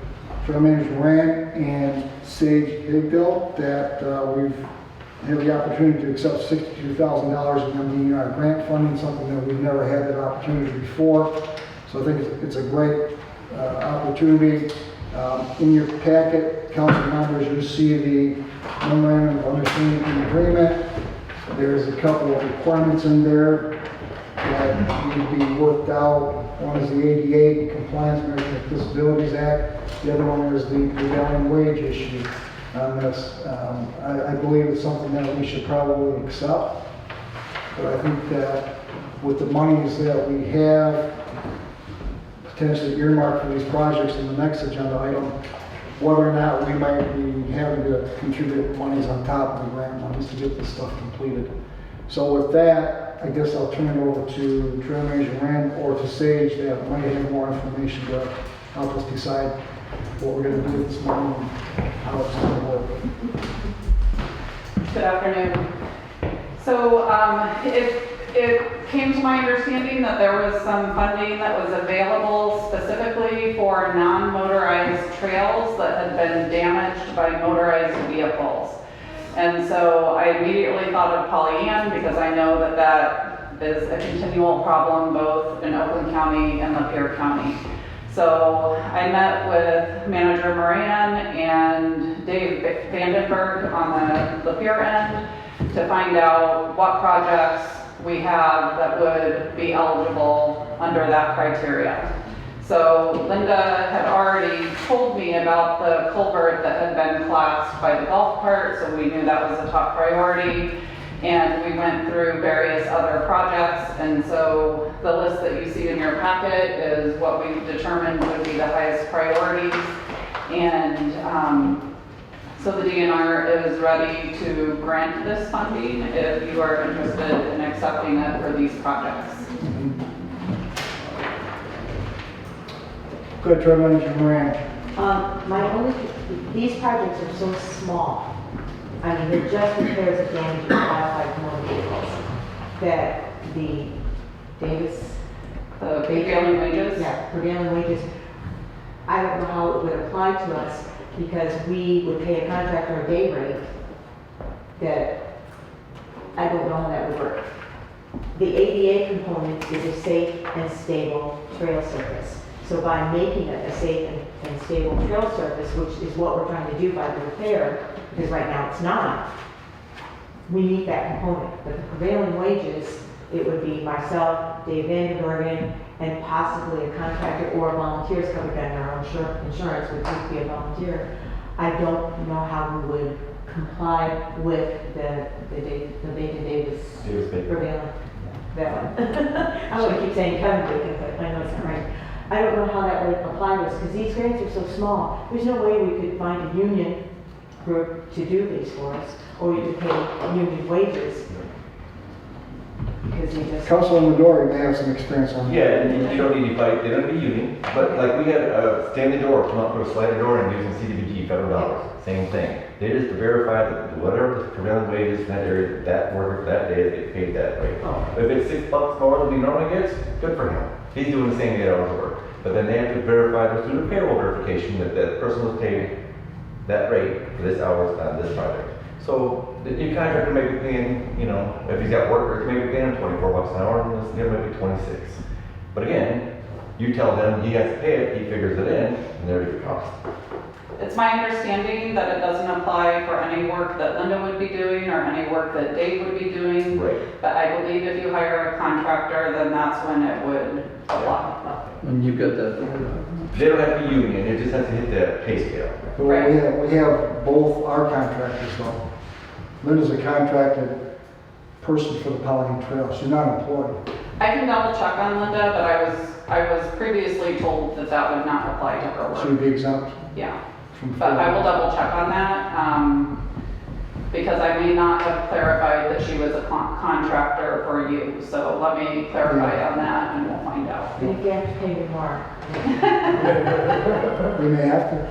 Trail Manager Moran and Sage Higdell that we've had the opportunity to accept $62,000 in MDNR grant funding, something that we've never had that opportunity before. So I think it's a great opportunity. In your packet, council members, you see the Memorandum of Understanding and Agreement. There's a couple of requirements in there that need to be worked out. One is the ADA Compliance Americans with Disabilities Act. The other one is the prevailing wage issue on this. I believe it's something that we should probably accept. But I think that with the monies that we have potentially earmarked for these projects in the next agenda item, whether or not we might be having to contribute monies on top of the grant monies to get this stuff completed. So with that, I guess I'll turn it over to Trail Manager Rand or to Sage that might have more information to help us decide what we're going to do with this money and how it's going to work. Good afternoon. So it came to my understanding that there was some funding that was available specifically for non-motorized trails that had been damaged by motorized vehicles. And so I immediately thought of Pollyann because I know that that is a continual problem both in Oakland County and Lapeer County. So I met with Manager Moran and Dave Vandenberg on the Lapeer end to find out what projects we have that would be eligible under that criteria. So Linda had already told me about the culvert that had been collapsed by the golf cart, so we knew that was a top priority. And we went through various other projects, and so the list that you see in your packet is what we determined would be the highest priorities. And so the DNR is ready to grant this funding if you are interested in accepting it for these projects. Good, Trail Manager Moran. these projects are so small. I mean, they're just repairs of damage to modified motor vehicles that the Davis. The prevailing wages? Yeah, prevailing wages. I don't know how it would apply to us because we would pay a contractor a day rate that I don't know how that would work. The ADA component is a safe and stable trail surface. So by making it a safe and stable trail surface, which is what we're trying to do by the repair, because right now it's not, we meet that component. But the prevailing wages, it would be myself, Dave Vandenbergen, and possibly a contractor or volunteers covered under our own insurance, which would be a volunteer. I don't know how we would comply with the Bacon Davis prevailing. That one. I want to keep saying Kevin Bacon, but I know it's not right. I don't know how that would apply to us because these grants are so small. There's no way we could find a union group to do these for us, or we could pay union wages. Because they just. Councilman Midori may have some experience on that. Yeah, and you don't need to fight, they don't be union, but like we had Stanley Door come up with a sliding door and using CDBG federal dollars, same thing. They just verify that whatever the prevailing wages in that area, that worker for that day, they paid that rate. If it's $6 more than he normally gets, good for him. He's doing the same 8 hours of work. But then they have to verify through the payroll verification that that person was paid that rate for this hours on this project. So your contractor may be paying, you know, if he's got workers, he may be paying him $24 an hour, and this guy might be 26. But again, you tell him he has to pay it, he figures it in, and there's your cost. It's my understanding that it doesn't apply for any work that Linda would be doing or any work that Dave would be doing. Right. But I believe if you hire a contractor, then that's when it would apply. And you've got that, They don't have to be union, it just has to hit the pay scale. But we have both our contractors though. Linda's a contracted person for the Pollyant Trail. She's not employed. I can double check on Linda, but I was previously told that that would not apply to her She work. would be exempt Yeah, from. but I will double check on that, because I may not have clarified that she was a contractor for you. So let me clarify on that and we'll find out. And if you have to pay me more. We may have to.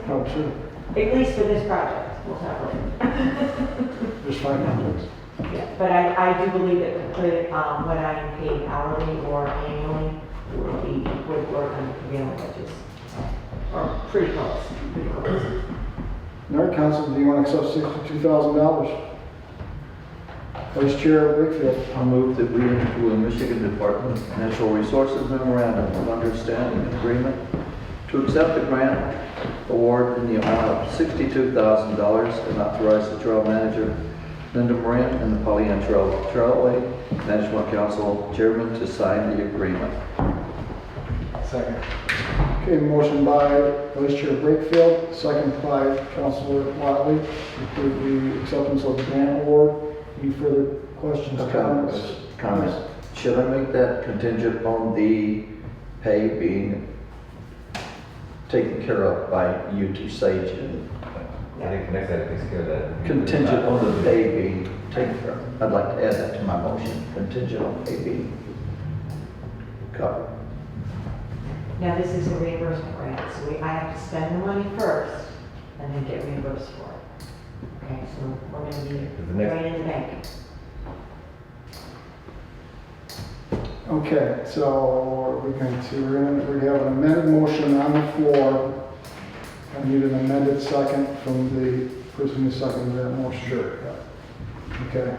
Oh, sure. At least for this project, we'll have it. There's 5 projects. Yeah, but I do believe that what I am paid hourly or annually would work on the prevailing wages. Or pretty close, pretty close. All right, council, do you want to accept $62,000? Vice Chair Wakefield. I move that we enter into a Michigan Department of Natural Resources memorandum of understanding and agreement to accept the grant award in the amount of $62,000 and authorize the trail manager, Linda Moran, and the Pollyant Trailway Management Council chairman to sign the agreement. Second. Okay, motion by Vice Chair Wakefield, second by Councilor Watley, to approve the acceptance of the grant award. Any further questions, comments? Comment. Should I make that contingent on the pay being taken care of by you to Sage? And I think the next item takes care of that. contingent on the pay being taken care of. I'd like to add that to my motion, contingent on pay being covered. Now, this is a reimbursement grant, so I have to spend the money first and then get reimbursed for it. Okay, so we're gonna be The next- right in the bank. Okay, so we're going to, we have an amended motion on the floor. I need an amended second from the person who seconded that motion. Sure. Okay.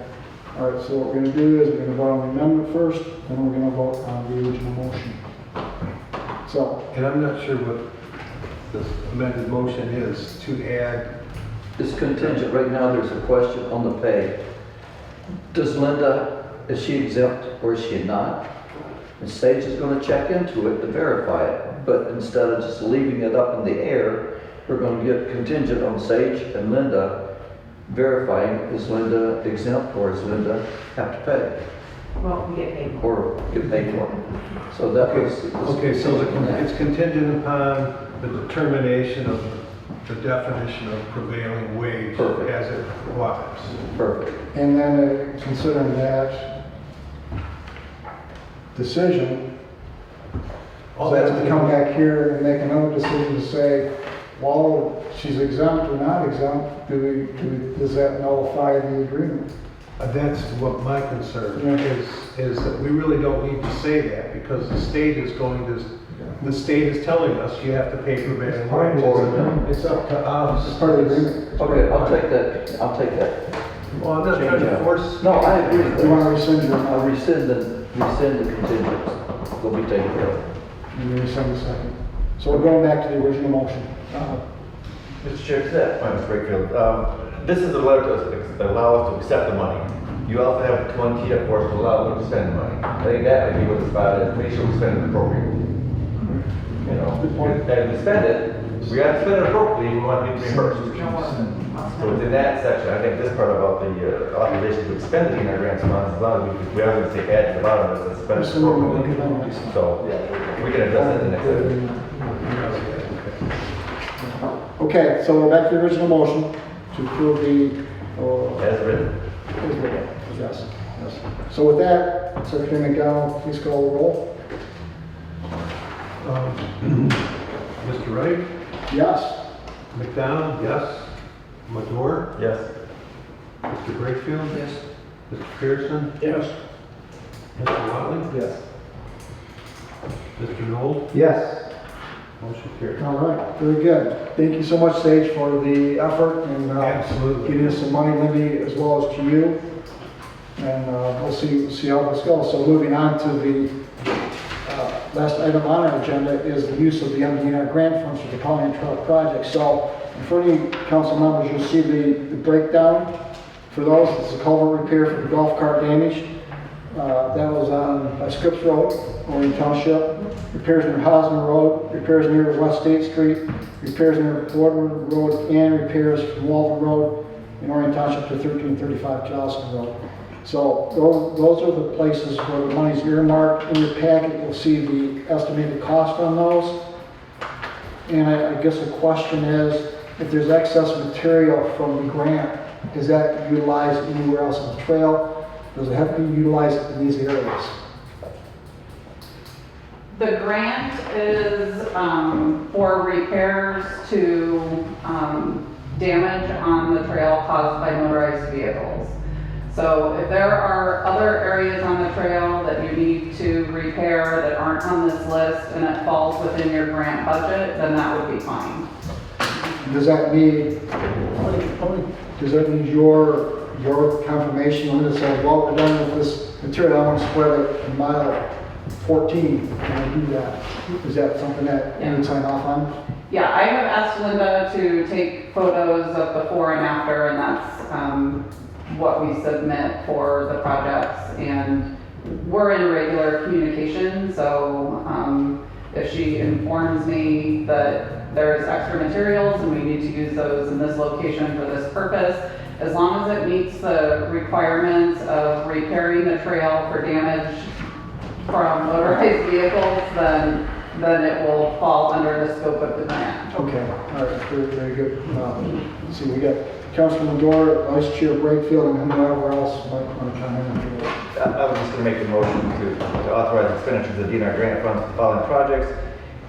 All right, so what we're going to do is we're going to vote on the amendment first, then we're going to vote on the original motion. So, And I'm not sure what this amended motion is to add. It's contingent. Right now, there's a question on the pay. Does Linda, is she exempt or is she not? And Sage is going to check into it to verify it. But instead of just leaving it up in the air, we're going to get contingent on Sage and Linda verifying, is Linda exempt or does Linda have to pay? Well, we get paid more. Or get paid for it? So that was. Okay, so it's contingent upon the determination of the definition of prevailing wage Perfect. as it applies. Perfect. and then considering that decision, All so they that's have to come back here and make another decision to say, well, she's exempt or not exempt, does that nullify the agreement? That's what my concern Yeah. is that we really don't need to say that because the state is going to, the state is telling us you have to pay prevailing wages. It's up to us. It's part of the agreement. Okay, I'll take that. Well, I'm not trying to force. No, I agree with Do you want to that. rescind your, I'll rescind the contingents. They'll be taken care of. you rescind the second? So we're going back to the original motion. Mr. Chair, to that point, Mr. Wakefield, this is a letter to allow us to accept the money. You also have 20 of course, to allow them to spend the money. I think that would be what it's about, is make sure we spend it appropriately. You know, and if we spend it, we have to spend it appropriately, we want to be reimbursed. So it's in that section, I think this part about the authorization to expend it in our grants funds, as long as we are going to say add to the bottom, of it, spend it appropriately. So, we can address that in the next item. Okay, so we're back to the original motion to approve the, As written. yes, yes. So with that, Secretary McDonald, please call the roll. Mr. Wright, Yes. McDonald, yes. Madore, Yes. Mr. Brakefield, Yes. Mr. Pearson, Yes. Mr. Watley, Yes. Mr. Knoll, Yes. Motion carried. All right, very good. Thank you so much, Sage, for the effort and Absolutely. getting us some money, Lindy, as well as to you. And we'll see how this goes. So moving on to the last item on our agenda is the use of the MDNR grant funds for the Pollyant Trail project. So in front of you, council members, you'll see the breakdown. For those, it's a culvert repair for the golf cart damage. That was on by Scripps Road, Orion Township. Repairs near Hosmer Road, repairs near West State Street, repairs near Woodward Road, and repairs from Walton Road in Orion Township to 1335 Johnson Road. So those are the places where the money's earmarked. In your packet, you'll see the estimated cost on those. And I guess the question is, if there's excess material from the grant, is that utilized anywhere else on the trail? Does it have to be utilized in these areas? The grant is for repairs to damage on the trail caused by motorized vehicles. So if there are other areas on the trail that you need to repair that aren't on this list and it falls within your grant budget, then that would be fine. Does that need your confirmation when it says, well, we're done with this material, I want to spread it in mile 14, can I do that? Is that something that you would sign off on? Yeah, I have asked Linda to take photos of before and after, and that's what we submit for the projects. And we're in regular communication, so if she informs me that there's extra materials and we need to use those in this location for this purpose, as long as it meets the requirements of repairing the trail for damage from motorized vehicles, then it will fall under the scope of the grant. Okay, all right, very, very good. Let's see, we got Councilman Dore, Vice Chair Brakefield, and whoever else might want to comment on it. I was just going to make the motion to authorize expenditures of the DNR grant funds for the following projects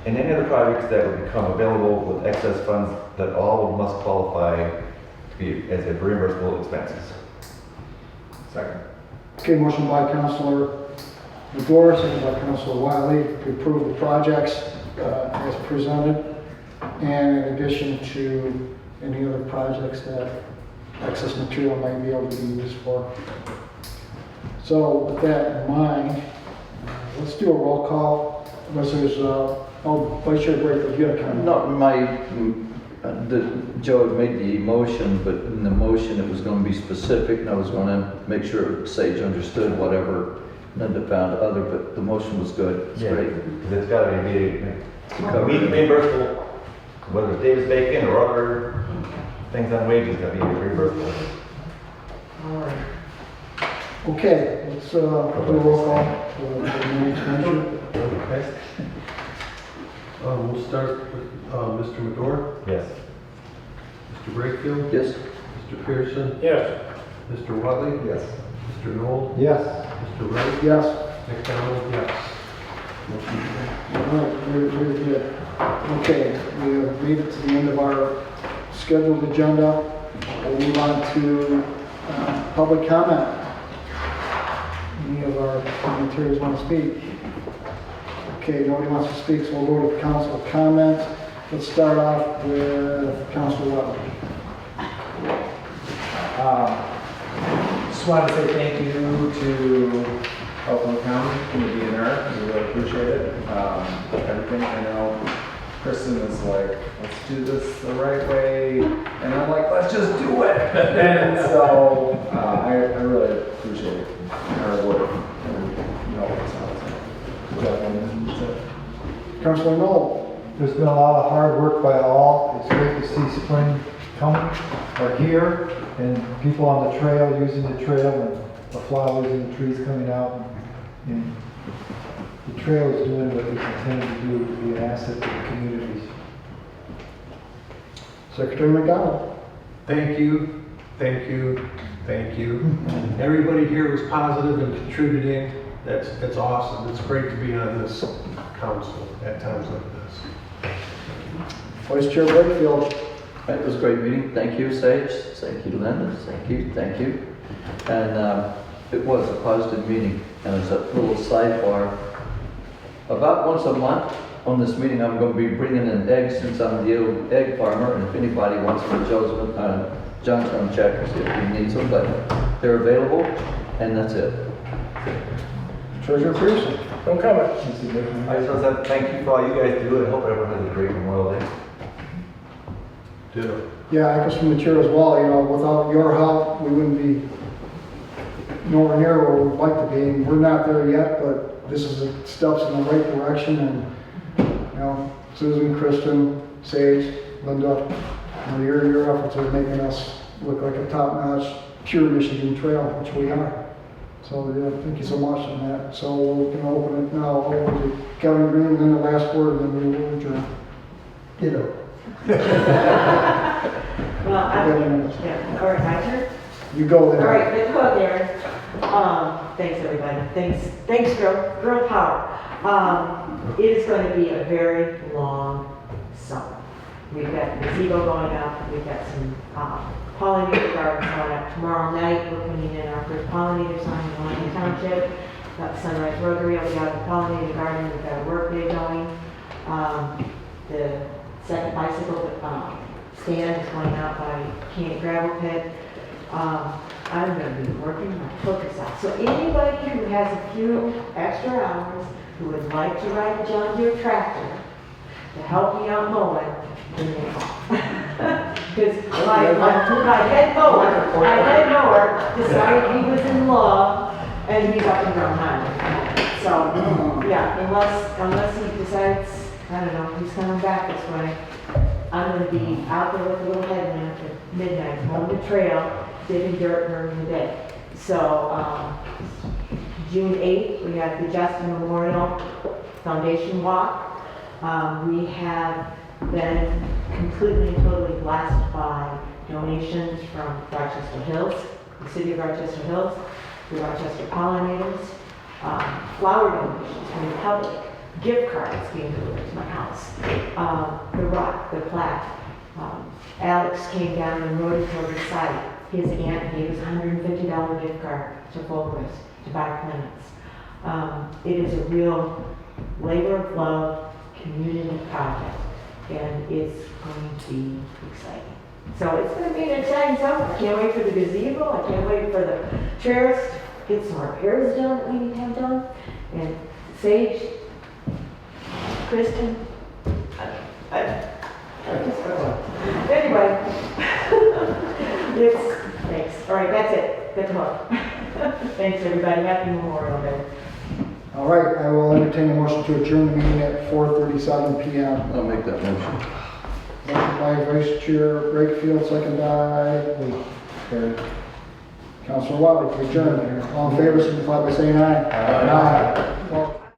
and any other projects that would become available with excess funds that all must qualify to be as reimbursable expenses. Second. Okay, motion by Councilor Medora, second by Councilor Wiley to approve the projects as presented, and in addition to any other projects that excess material might be able to be used for. So with that in mind, let's do a roll call. Unless there's, Vice Chair Brakefield, you had a comment? No, Joe had made the motion, but in the motion it was going to be specific, and I was going to make sure Sage understood whatever Linda found other, but the motion was good. It's great. Because it's got to be reimbursable, whether it's Davis Bacon or other things on wages, got to be reimbursable. Okay, let's do a roll call for the next measure. Okay. We'll start with Mr. Medora, Yes. Mr. Brakefield, Yes? Mr. Pearson, Yes. Mr. Watley, Yes. Mr. Knoll, Yes. Mr. Wright, Yes. McDonald, yes. Motion carried. All right, very, very good. Okay, we have made it to the end of our scheduled agenda. We'll move on to public comment. Any of our volunteers want to speak? Okay, nobody wants to speak, so we'll go to council comments. Let's start off with Councilor Watley. Just wanted to say thank you to Oakland County and the DNR. We really appreciate it. Everything. I know Kristen is like, let's do this the right way. And I'm like, let's just do it. And so I really appreciate our work. And, you know, Councilor Knoll. There's been a lot of hard work by all. It's great to see spring coming, or here, and people on the trail, using the trail, and the flowers and the trees coming out. And the trail is doing what it's intended to do, to be an asset to the communities. Secretary McDonald. Thank you, thank you, thank you. Everybody here was positive and contributing. That's awesome. It's great to be on this council at times like this. Vice Chair Brakefield. It was a great meeting. Thank you, Sage. Thank you, Linda. Thank you, thank you. And it was a positive meeting. And as a little sidebar, About once a month on this meeting, I'm going to be bringing in eggs since I'm the old egg farmer, and if anybody wants some, John's going to check and see if he needs them, but they're available, and that's it. Treasurer Pearson. No comment. I just want to say thank you for all you guys do, and hope everyone has a great Memorial Day. Ditto. Yeah, I guess from the chair as well, you know, without your help, we wouldn't be nowhere near where we'd like to be. And we're not there yet, but this is steps in the right direction. And, you know, Susan, Kristen, Sage, Linda, you know, your efforts are making us look like a top-notch, pure Michigan trail, which we are. So, yeah, thank you so much on that. So we're going to open it now over to Kevin Green, and then the last word, and then we will adjourn. Ditto. Well, yeah, all right, my turn? You go there. All right, let's go there. Thanks, everybody. Thanks, girl power. It is going to be a very long summer. We've got the gazebo going up. We've got some pollinator gardens going up. Tomorrow night, we're putting in our first pollinator sign in Lyon Township. Got Sunrise Rotary, we got the pollinator garden. We've got a work day going. The second bicycle stand is going out by Camp Gravel Pit. I'm going to be working my focus out. So anybody who has a few extra hours who would like to ride a John Deere tractor to help me out mowing, bring me home. Because my head mower decided he was in love and he's up and down. So yeah, unless he decides, I don't know, he's coming back this way, I'm going to be out there with a little headlamp at midnight, mowing the trail, digging dirt during the day. So June 8th, we have the Justin Memorial Foundation Walk. We have been completely and totally blessed by donations from Rochester Hills, the city of Rochester Hills, the Rochester Pollinators, flower donations from the public, gift cards being delivered to my house, the rock, the plaque. Alex came down and rode it over the site. His aunt gave us a $150 gift card to Fulcrest to buy plants. It is a real labor of love community project, and it's going to be exciting. So it's going to be an exciting summer. I can't wait for the gazebo. I can't wait for the trails to get some repairs done that we need to have done. And Sage, Kristen, anyway, thanks. All right, that's it. Good luck. Thanks, everybody. Happy Memorial Day. All right, I will entertain a motion to adjourn the meeting at 4:37 p.m. I'll make that motion. Motion by Vice Chair Brakefield, second by Councilor Watley to adjourn. All in favor, signify by saying aye. Aye.